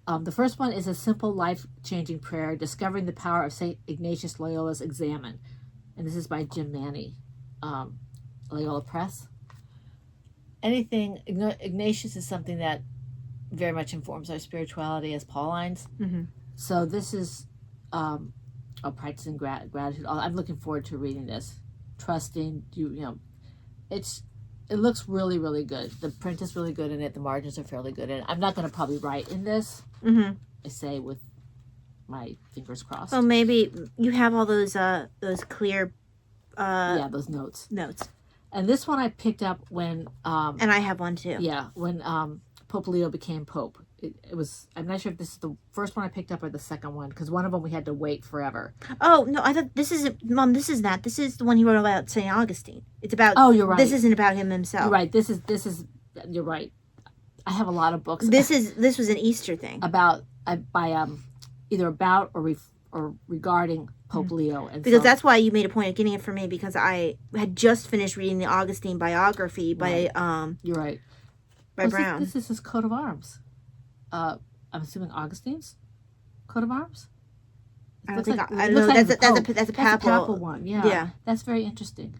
The first one is A Simple Life-Changing Prayer, Discovering the Power of St. Ignatius Loyola's Examen. And this is by Jim Manny, Loyola Press. Ignatius is something that very much informs our spirituality as Paulines. So this is practicing gratitude. I'm looking forward to reading this. Trusting, it looks really, really good. The print is really good in it. The margins are fairly good in it. I'm not going to probably write in this. I say with my fingers crossed. Well, maybe you have all those clear... yeah, those notes. And this one I picked up when... and I have one too. Yeah, when Pope Leo became Pope. It was... I'm not sure if this is the first one I picked up or the second one, because one of them we had to wait forever. Oh, no, I thought this is... Mom, this is not. This is the one he wrote about St. Augustine. It's about... Oh, you're right. This isn't about him himself. You're right. This is... You're right. I have a lot of books. This was an Easter thing. About... by either about or regarding Pope Leo. And because that's why you made a point of getting it for me, because I had just finished reading the Augustine biography by you're right. By Brown. This is his coat of arms. I'm assuming Augustine's coat of arms. I don't know. That's a papal one. Yeah. That's very interesting.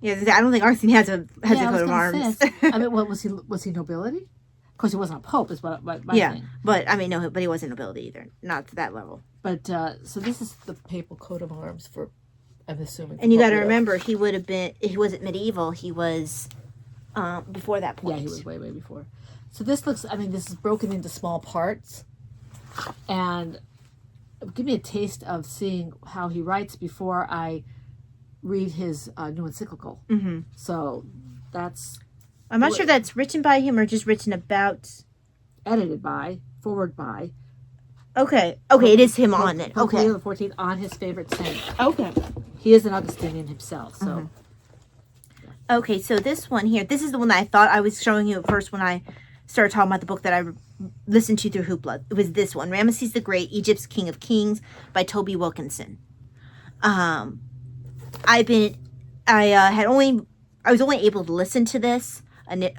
Yeah, I don't think Augustine has a coat of arms. I mean, what was he nobility? Of course, he wasn't a pope. Is what my thing. But I mean, no, but he wasn't nobility either. Not to that level. But so this is the papal coat of arms for, I'm assuming. And you got to remember, he wasn't medieval. He was before that point. Yeah, he was way before. So this looks, I mean, this is broken into small parts, and give me a taste of seeing how he writes before I read his new encyclical. So that's... I'm not sure if that's written by him or just written about... Edited by, forward by. Okay, it is him on it. Pope Okay. Leo XIV on his favorite saint. Okay. He is an Augustinian himself, so... Okay, so this one here, this is the one that I thought I was showing you at first when I started talking about the book that I listened to through Hoopla. It was this one, Ramesses the Great, Egypt's King of Kings by Toby Wilkinson. I was only able to listen to this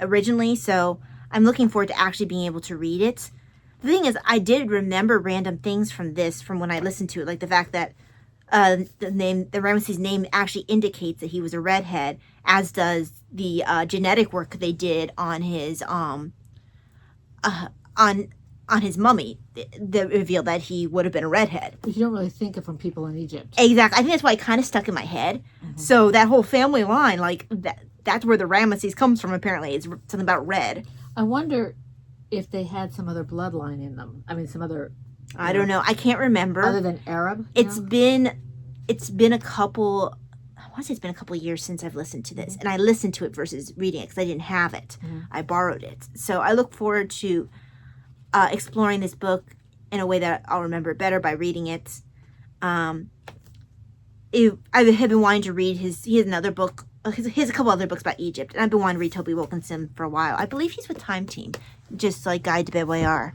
originally, so I'm looking forward to actually being able to read it. The thing is, I did remember random things from this from when I listened to it, like the fact that the Ramesses name actually indicates that he was a redhead, as does the genetic work they did on his on his mummy that revealed that he would have been a redhead. But you don't really think it from people in Egypt. Exactly. I think that's why it kind of stuck in my head. So that whole family line, like that's where the Ramesses comes from. Apparently, it's something about red. I wonder if they had some other bloodline in them. I mean, some other. I don't know. I can't remember. Other than Arab. It's been a couple. I want to say it's been a couple of years since I've listened to this, and I listened to it versus reading it because I didn't have it. I borrowed it, so I look forward to exploring this book in a way that I'll remember it better by reading it. I have been wanting to read he has another book. He has a couple other books about Egypt, and I've been wanting to read Toby Wilkinson for a while. I believe he's with Time Team, just like Guide to Bedwayar.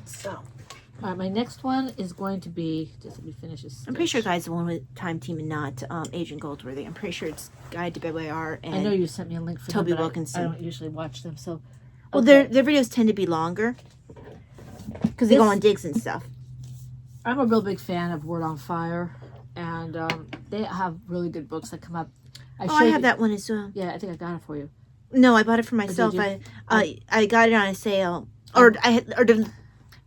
So, all right, my next one is going to be. Just let me finish this. I'm pretty sure Guide's the one with Time Team and not Agent Goldworthy. I'm pretty sure it's Guide to Bedwayar and I know you sent me a link for Toby them, but Wilkinson. I don't usually watch them, so. Well, their videos tend to be longer because they go on digs and stuff. I'm a real big fan of Word on Fire, and they have really good books that come up. I have that one as well. Yeah, I think I got it for you. No, I bought it for myself. I got it on a sale, or I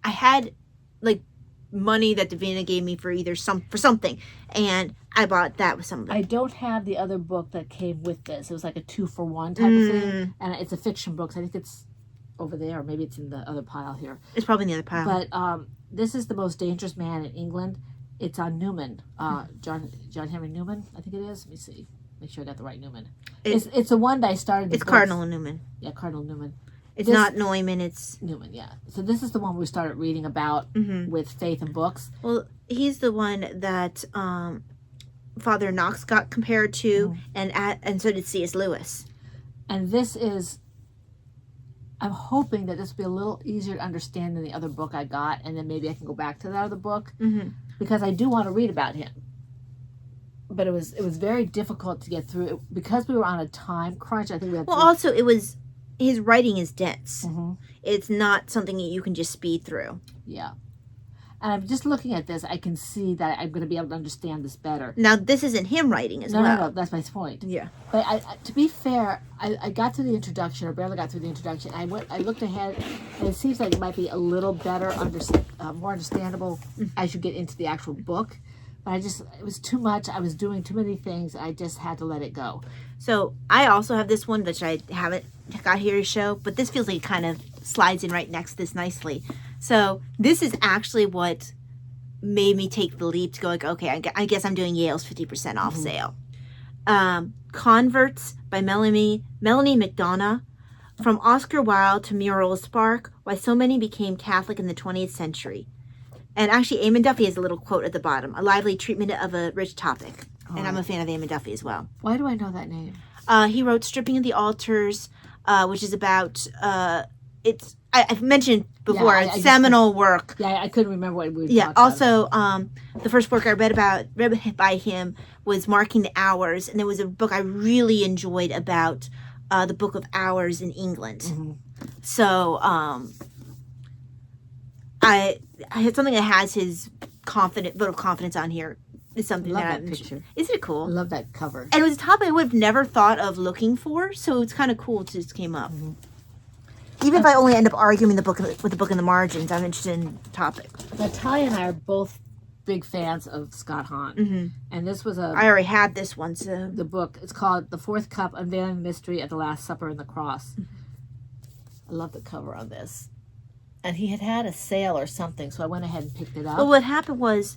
had like money that Davina gave me for something, and I bought that with something. I don't have the other book that came with this. It was like a 2-for-1 type of thing, and it's a fiction book. So I think it's over there, or maybe it's in the other pile here. It's probably in the other pile. But this is The Most Dangerous Man in England. It's on Newman, John Henry Newman, I think it is. Let me see. Make sure I got the right Newman. It's the one that I started. It's Cardinal Newman. Yeah, Cardinal Newman. It's not Neumann. It's Newman. Yeah. So this is the one we started reading about with Faith and Books. Well, he's the one that Father Knox got compared to, and so did C.S. Lewis. And this is. I'm hoping that this will be a little easier to understand than the other book I got, and then maybe I can go back to that other book because I do want to read about him. But it was very difficult to get through it because we were on a time crunch. I think we had. Well, also his writing is dense. It's not something that you can just speed through. Yeah, and I'm just looking at this. I can see that I'm going to be able to understand this better. Now, this isn't him writing as well. No, that's my point. Yeah. But to be fair, I got through the introduction, or barely got through the introduction. I looked ahead, and it seems like it might be a little better, more understandable as you get into the actual book. But it was too much. I was doing too many things. I just had to let it go. So I also have this one, which I haven't got here to show, but this feels like it kind of slides in right next to this nicely. So this is actually what made me take the leap to go like, okay, I guess I'm doing Yale's 50% off sale. Converts by Melanie McDonough. From Oscar Wilde to Muriel Spark, Why So Many Became Catholic in the 20th Century. And actually, Eamon Duffy has a little quote at the bottom, a lively treatment of a rich topic. And I'm a fan of Eamon Duffy as well. Why do I know that name? He wrote Stripping of the Altars, which is about, I've mentioned before, I seminal work. Yeah, I couldn't remember what we were Yeah, talking also, the first book I read by him was Marking the Hours. And there was a book I really enjoyed about the Book of Hours in England. So, I had something that has his vote of confidence on here. Is something love that picture. Isn't it cool? I love that cover. And it was a topic I would have never thought of looking for, so it's kind of cool it just came up. Even if I only end up arguing with the book in the margins, I'm interested in the topic. Now, Ty and I are both big fans of Scott Hahn, and this was I already had this one, so the book. It's called The Fourth Cup: Unveiling the Mystery of the Last Supper and the Cross. I love the cover on this. And he had a sale or something, so I went ahead and picked it up. Well, what happened was,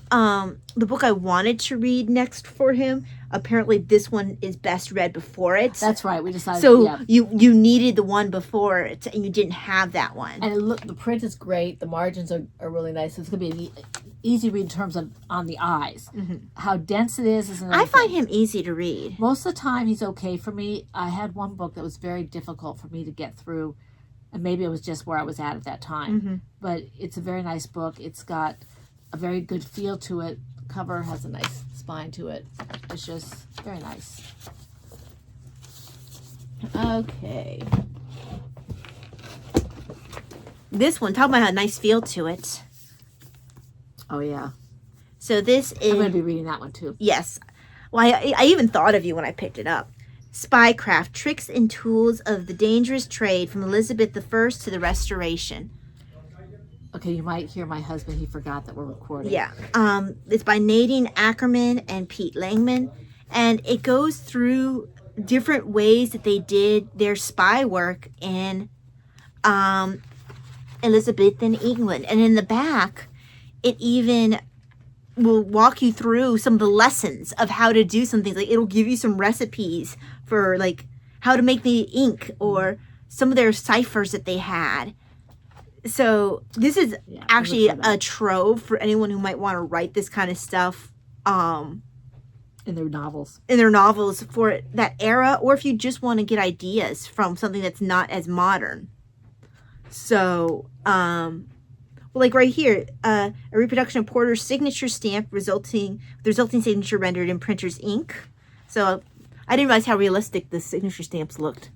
the book I wanted to read next for him, apparently this one is best read before it. That's right. We decided. So you needed the one before it, and you didn't have that one. And the print is great. The margins are really nice. It's going to be an easy read in terms of on the eyes. How dense it is another I find thing. him easy to read. Most of the time, he's okay for me. I had one book that was very difficult for me to get through. And maybe it was just where I was at that time. But it's a very nice book. It's got a very good feel to it. The cover has a nice spine to it. It's just very nice. Okay. This one, talk about a nice feel to it. Oh, yeah. So this is... I'm going to be reading that one, too. Yes. Well, I even thought of you when I picked it up. Spycraft, Tricks and Tools of the Dangerous Trade from Elizabeth I to the Restoration. Okay, you might hear my husband. He forgot that we're recording. Yeah. It's by Nadine Ackerman and Pete Langman. And it goes through different ways that they did their spy work in Elizabethan England. And in the back, it even will walk you through some of the lessons of how to do some things. Like, it'll give you some recipes for, like, how to make the ink or some of their ciphers that they had. So this is actually a trove for anyone who might want to write this kind of stuff in their novels. In their novels for that era, or if you just want to get ideas from something that's not as modern. So, like right here, a reproduction of Porter's signature stamp the resulting signature rendered in printer's ink. So I didn't realize how realistic the signature stamps looked.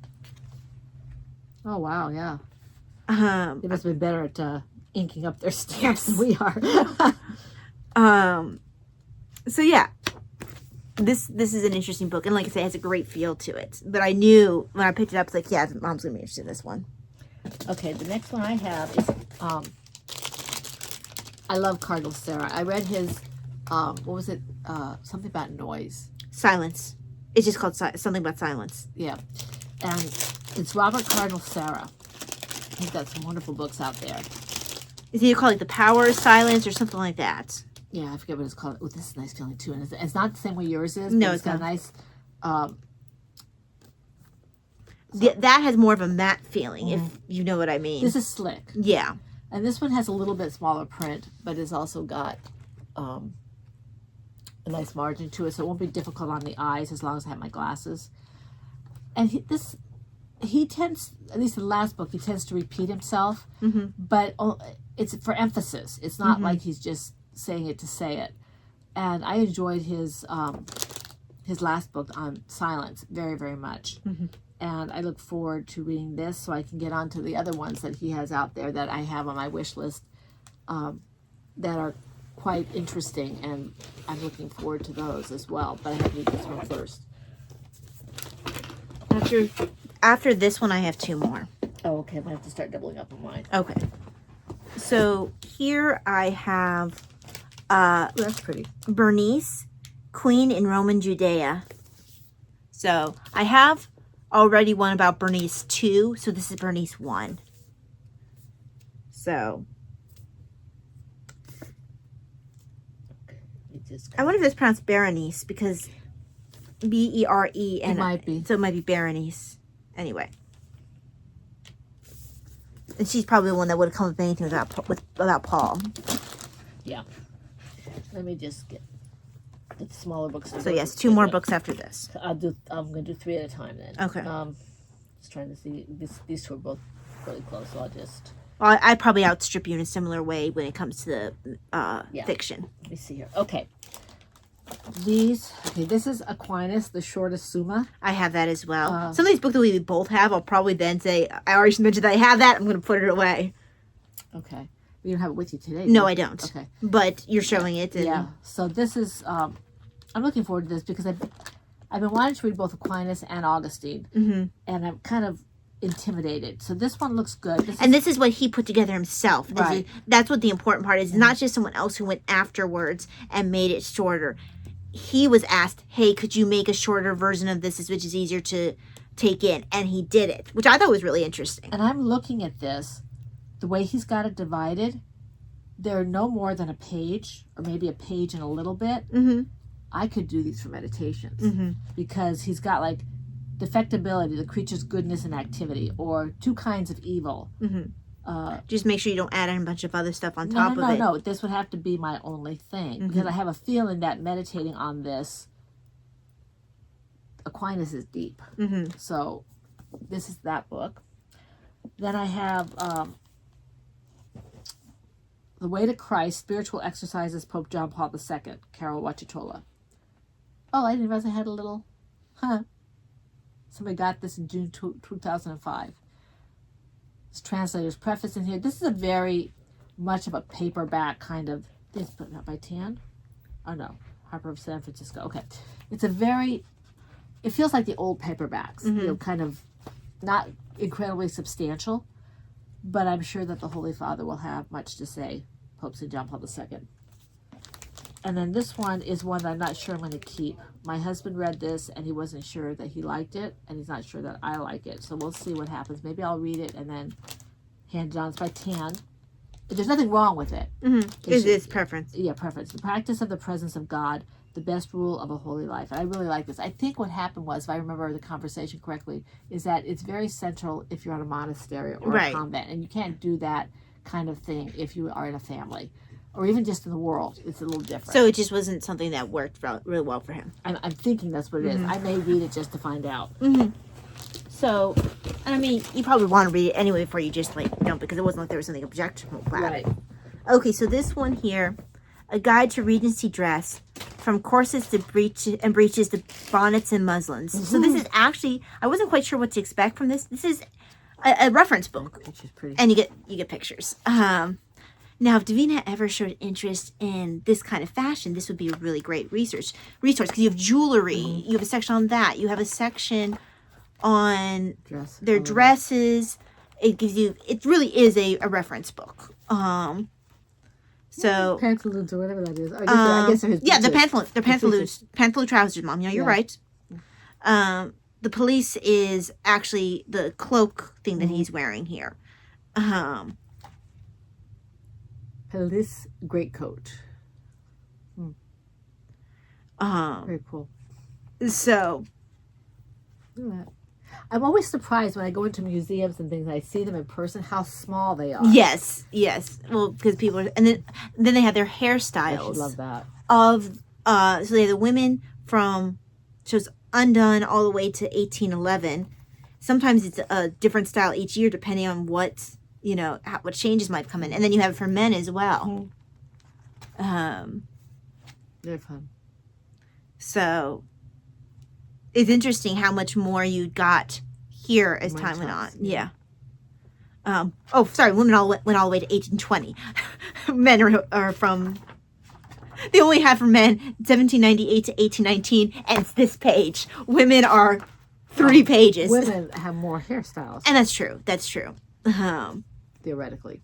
Oh, wow, yeah. They must have been better at inking up their stamps than we are. So yeah, this is an interesting book, and like I say, it has a great feel to it. But I knew when I picked it up, it's like, yeah, Mom's gonna be interested in this one. Okay, the next one I have is I love Cardinal Sarah. I read his what was it? Something about noise. Silence. It's just called something about silence. Yeah, and it's Robert Cardinal Sarah. He's got some wonderful books out there. Is he called like The Power of Silence or something like that? Yeah, I forget what it's called. Oh, this is a nice feeling too, and it's not the same way yours is. No, it's got a nice. That has more of a matte feeling, if you know what I mean. This is slick. Yeah, and this one has a little bit smaller print, but it's also got a nice margin to it, so it won't be difficult on the eyes as long as I have my glasses. And he tends, at least in the last book, he tends to repeat himself, but it's for emphasis. It's not like he's just saying it to say it. And I enjoyed his last book on silence very, very much. And I look forward to reading this so I can get on to the other ones that he has out there that I have on my wish list that are quite interesting, and I'm looking forward to those as well. But I have to read this one first. After this one, I have two more. Oh, okay. I'm going to have to start doubling up on mine. Okay. So here I have That's pretty. Bernice, Queen in Roman Judea. So I have already one about Bernice 2, so this is Bernice 1. So I wonder if it's pronounced Berenice, because B-E-R-E, and it might be. So it might be Berenice. Anyway. And she's probably the one that would have come up with anything about Paul. Yeah. Let me just get the smaller books. So yes, two more books after this. I'm going to do 3 at a time then. Okay. Just trying to see. These two are both really close, so I'll just... Well, I probably outstrip you in a similar way when it comes to the fiction. Let me see here. Okay. This is Aquinas, the shortest Summa. I have that as well. Some of these books that we both have, I'll probably then say, I already mentioned that I have that, I'm going to put it away. Okay. You don't have it with you today, No, I don't. Okay. But you're showing it. And... Yeah. So this is, I'm looking forward to this because I've been wanting to read both Aquinas and Augustine. And I'm kind of intimidated. So this one looks good. This is what he put together himself. Right. That's what the important part is. Not just someone else who went afterwards and made it shorter. He was asked, hey, could you make a shorter version of this which is easier to take in? And he did it, which I thought was really interesting. And I'm looking at this, the way he's got it divided, there are no more than a page, or maybe a page and a little bit. I could do these for meditations because he's got like defectibility, the creature's goodness and activity, or 2 kinds of evil. Just make sure you don't add in a bunch of other stuff on top of it. No, this would have to be my only thing because I have a feeling that meditating on this, Aquinas is deep. So this is that book. Then I have The Way to Christ, Spiritual Exercises, Pope John Paul II, Carol Wachitola. Oh, I didn't realize I had a little, Somebody got this in June 2005. translator's preface in here. This is a very much of a paperback kind of. This put out by Tan. Oh no, Harper of San Francisco. Okay, it's a very. It feels like the old paperbacks. You know, kind of not incredibly substantial, but I'm sure that the Holy Father will have much to say. Pope St. John Paul II. And then this one is one that I'm not sure I'm going to keep. My husband read this and he wasn't sure that he liked it, and he's not sure that I like it. So we'll see what happens. Maybe I'll read it and then hand it on. It's by Tan. There's nothing wrong with it. It's preference. Yeah, preference. The practice of the presence of God, the best rule of a holy life. And I really like this. I think what happened was, if I remember the conversation correctly, is that it's very central if you're at a monastery or a convent, and you can't do that kind of thing if you are in a family. Or even just in the world, it's a little different. So it just wasn't something that worked really well for him. I'm thinking that's what it is. I may read it just to find out. So, and I mean, you probably want to read it anyway before you just because it wasn't like there was something objectionable about it. Okay, so this one here, A Guide to Regency Dress, from corsets to breeches to bonnets and muslins. So this is actually, I wasn't quite sure what to expect from this. This is a reference book, Which is pretty. and you get pictures. Now, if Davina ever showed interest in this kind of fashion, this would be a really great resource because you have jewelry, you have a section on that, you have a section on their dresses. It gives you, it really is a reference book. So Pantaloons or whatever that is. I guess they're his the pantaloons. pantaloon trousers, Mom. Yeah, you're right. The police is actually the cloak thing that he's wearing here. Police greatcoat. Very cool. So Look at that. I'm always surprised when I go into museums and things and I see them in person how small they are. yes. Well, because people are, and then they have their I hairstyles. should love that. So they have the women from shows undone all the way to 1811. Sometimes it's a different style each year depending on what what changes might come in, and then you have it for men as well. They're fun. So it's interesting how much more you got here as time went on. Yeah. Women went all the way to 1820. Men are from. They only have for men 1798 to 1819, and it's this page. Women are 3 pages. Women have more hairstyles. And that's true. That's true. Theoretically.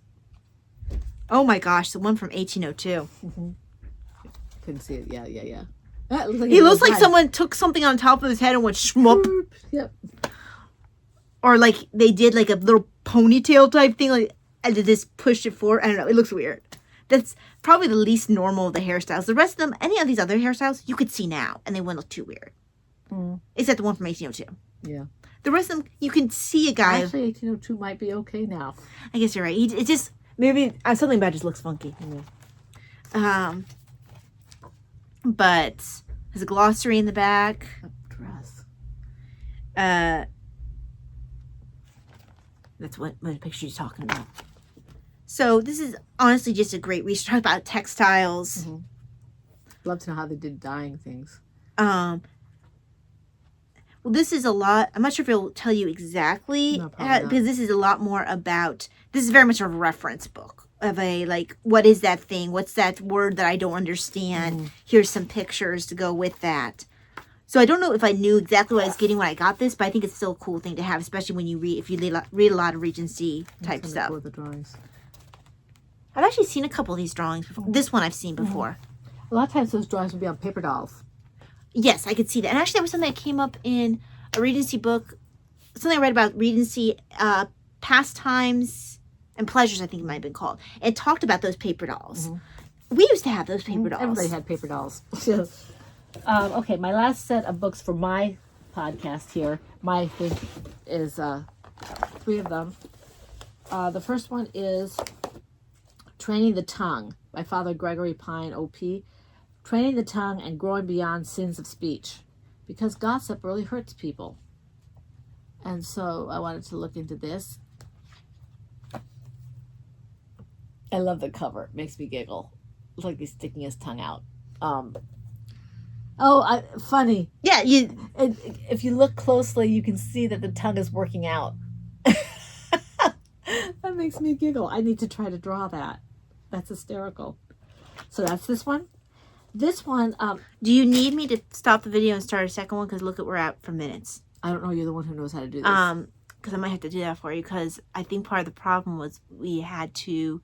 Oh my gosh, the one from 1802. Couldn't see it. Yeah. He looks like someone took something on top of his head and went shmup. Yep. Or like they did like a little ponytail type thing, and they just pushed it forward. I don't know. It looks weird. That's probably the least normal of the hairstyles. The rest of them, any of these other hairstyles, you could see now, and they wouldn't look too weird. Except the one from 1802. Yeah. The rest of them, you can see a guy. Actually, 1802 might be okay now. I guess you're right. It just maybe something about it just looks funky. But there's a glossary in the back. A dress. That's what picture you're talking about. So this is honestly just a great research about textiles. Love to know how they did dyeing things. Well, this is a lot. I'm not sure if it'll tell you exactly because this is a lot more about. This is very much a reference book of a what is that thing? What's that word that I don't understand? Here's some pictures to go with that. So I don't know if I knew exactly what I was getting when I got this, but I think it's still a cool thing to have, especially when you read a lot of Regency type stuff. The drawings. I've actually seen a couple of these drawings before. This one I've seen before. A lot of times those drawings would be on paper dolls. Yes, I could see that. And actually, there was something that came up in a Regency book. Something I read about Regency pastimes and pleasures, I think it might have been called. It talked about those paper dolls. We used to have those paper dolls. Everybody had paper dolls. Okay, my last set of books for my podcast here, my thing is 3 of them. The first one is Training the Tongue by Father Gregory Pine, O.P. Training the tongue and growing beyond sins of speech, because gossip really hurts people. And so I wanted to look into this. I love the cover. It makes me giggle. It's like he's sticking his tongue out. Funny. Yeah, if you look closely, you can see that the tongue is working out. makes me giggle. I need to try to draw that. That's hysterical. So that's this one. This one, do you need me to stop the video and start a second one? Because look at where we're at for minutes. I don't know. You're the one who knows how to do this. Because I might have to do that for you. Because I think part of the problem was we had to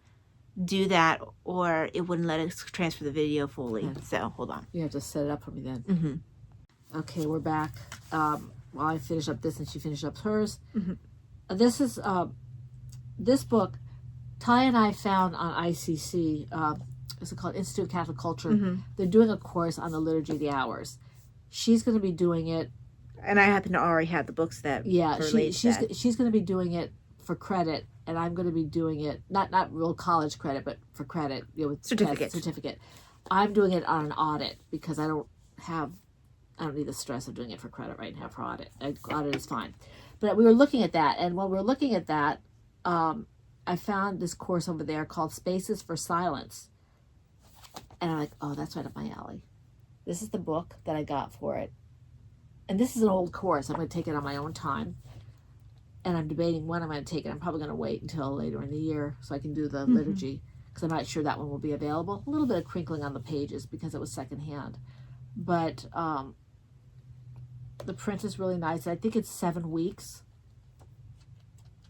do that, or it wouldn't let us transfer the video fully. Okay. So hold on. You have to set it up for me then. Mm-hmm. Okay, we're back. While I finish up this and she finished up hers. Mm-hmm. This is this book. Ty and I found on ICC. It's called Institute of Catholic Culture. Mm-hmm. They're doing a course on the Liturgy of the Hours. She's going to be doing it. And I happen to already have the books that she's going to be doing it for credit, and I'm going to be doing it not real college credit, but for credit, with certificate. I'm doing it on an audit because I don't need the stress of doing it for credit right now for audit. Audit is fine, but we were looking at that, and when we were looking at that, I found this course over there called Spaces for Silence, and I'm like, oh, that's right up my alley. This is the book that I got for it. And this is an old course. I'm going to take it on my own time. And I'm debating when I'm going to take it. I'm probably going to wait until later in the year so I can do the liturgy. Because I'm not sure that one will be available. A little bit of crinkling on the pages because it was secondhand. But the print is really nice. I think it's 7 weeks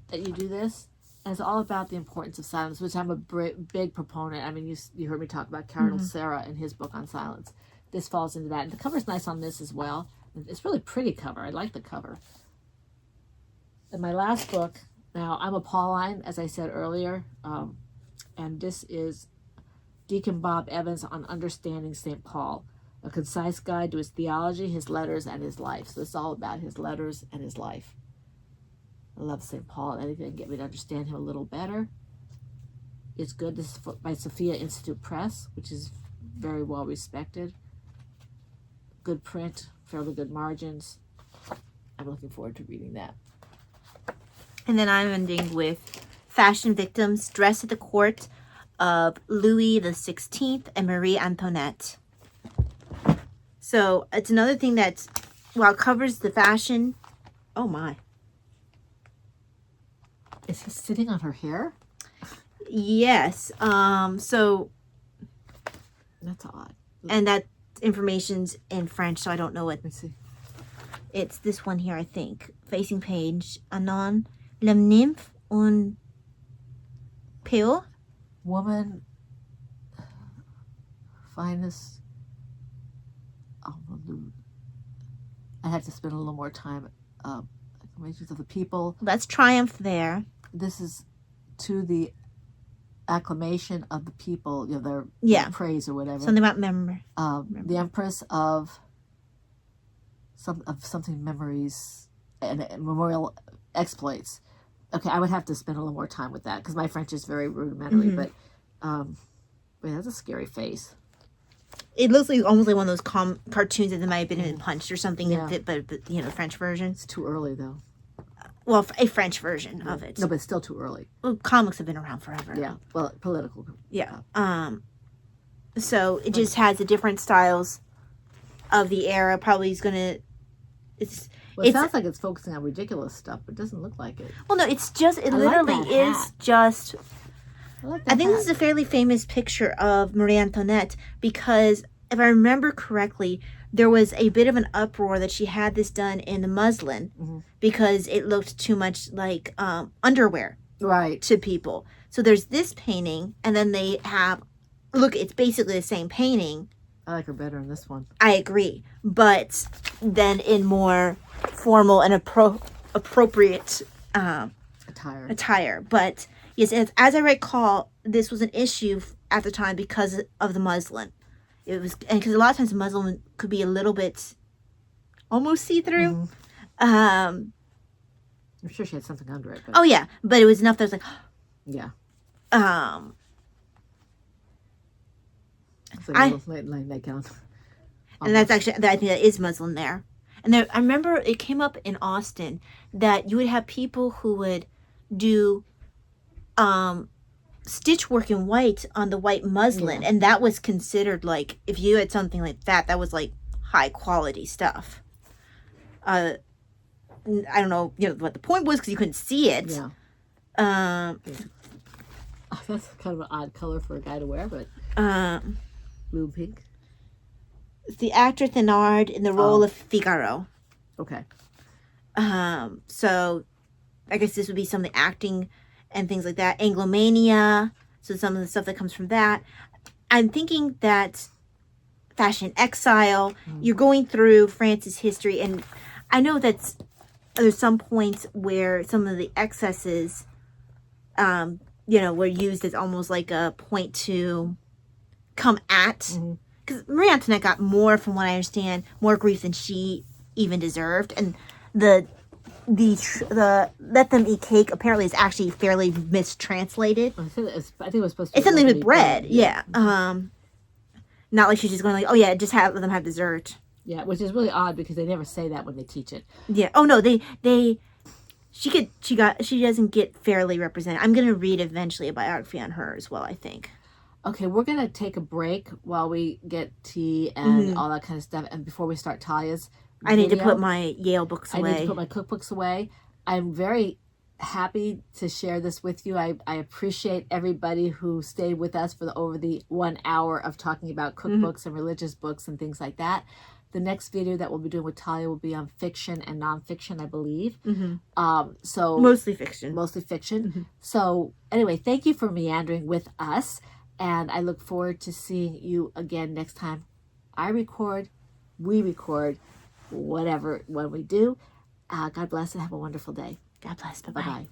that you do this. And it's all about the importance of silence, which I'm a big proponent. I mean, you heard me talk about Cardinal Sarah in his book on silence. This falls into that. And the cover's nice on this as well. It's really pretty cover. I like the cover. And my last book, now I'm a Pauline, as I said earlier, and this is Deacon Bob Evans on Understanding St. Paul, a concise guide to his theology, his letters, and his life. So it's all about his letters and his life. I love St. Paul. Anything that can get me to understand him a little better. It's good. This is by Sophia Institute Press, which is very well respected. Good print, fairly good margins. I'm looking forward to reading that. And then I'm ending with Fashion Victims Dressed at the Court of Louis XVI and Marie Antoinette. So it's another thing that's, while it covers the fashion, oh my. Is he sitting on her hair? Yes. So that's odd. And that information's in French, so I don't know what. Let's see. It's this one here, I think. Facing page. Anon, la nymphe un peu. Woman, finest. I had to spend a little more time. Acclamations of the people. That's triumph there. This is to the acclamation of the people, their praise or whatever. Something about memory. The Empress of something memories and memorial exploits. Okay, I would have to spend a little more time with that because my French is very rudimentary. But that's a scary face. It looks like almost like one of those cartoons that might have been in Punched or something. Yeah. But the French version. It's too early though. Well, a French version of it. No, but it's still too early. Well, comics have been around forever. Yeah. Well, political. Yeah. So it just has the different styles of the era. Probably is gonna. It sounds like it's focusing on ridiculous stuff, but it doesn't look like it. Well, no, it's just it literally is just. I think this is a fairly famous picture of Marie Antoinette because if I remember correctly, there was a bit of an uproar that she had this done in the muslin because it looked too much like underwear to people. So there's this painting, and then they have, look, it's basically the same painting. I like her better in this one. I agree. But then in more formal and appropriate attire. But yes, as I recall, this was an issue at the time because of the muslin. It was, and because a lot of times the muslin could be a little bit almost see-through. I'm sure she had something under it. But... Oh yeah, but it was enough that I was like, yeah. It's like a little nightgown. And that's actually, I think that is muslin there. And there, I remember it came up in Austin that you would have people who would do stitch work in white on the white muslin, and that was considered like, if you had something like that, that was like high quality stuff. I don't know, what the point was because you couldn't see it. Yeah. Oh, that's kind of an odd color for a guy to wear, but blue and pink. The actor Thenard in the role of Figaro. Okay. So I guess this would be some of the acting and things like that. Anglomania. So some of the stuff that comes from that. I'm thinking that Fashion Exile, you're going through France's history, and I know that there's some points where some of the excesses, were used as almost like a point to come at. Because Marie Antoinette got more, from what I understand, more grief than she even deserved, and the let them eat cake apparently is actually fairly mistranslated. I think it was supposed to. It's something with bread, yeah. Not like she's just going like, oh yeah, just let them have dessert. Yeah, which is really odd because they never say that when they teach it. Yeah. Oh no, she doesn't get fairly represented. I'm gonna read eventually a biography on her as well, I think. Okay, we're gonna take a break while we get tea and all that kind of stuff, and before we start Talia's I need to put my Yale books away. I need to put my cookbooks away. I'm very happy to share this with you. I appreciate everybody who stayed with us for over the 1 hour of talking about cookbooks and religious books and things like that. The next video that we'll be doing with Talia will be on fiction and nonfiction, I believe. So mostly fiction. Mostly fiction. So anyway, thank you for meandering with us, and I look forward to seeing you again next time. We record, whatever when we do. God bless and have a wonderful day. God bless. Bye-bye. Bye-bye.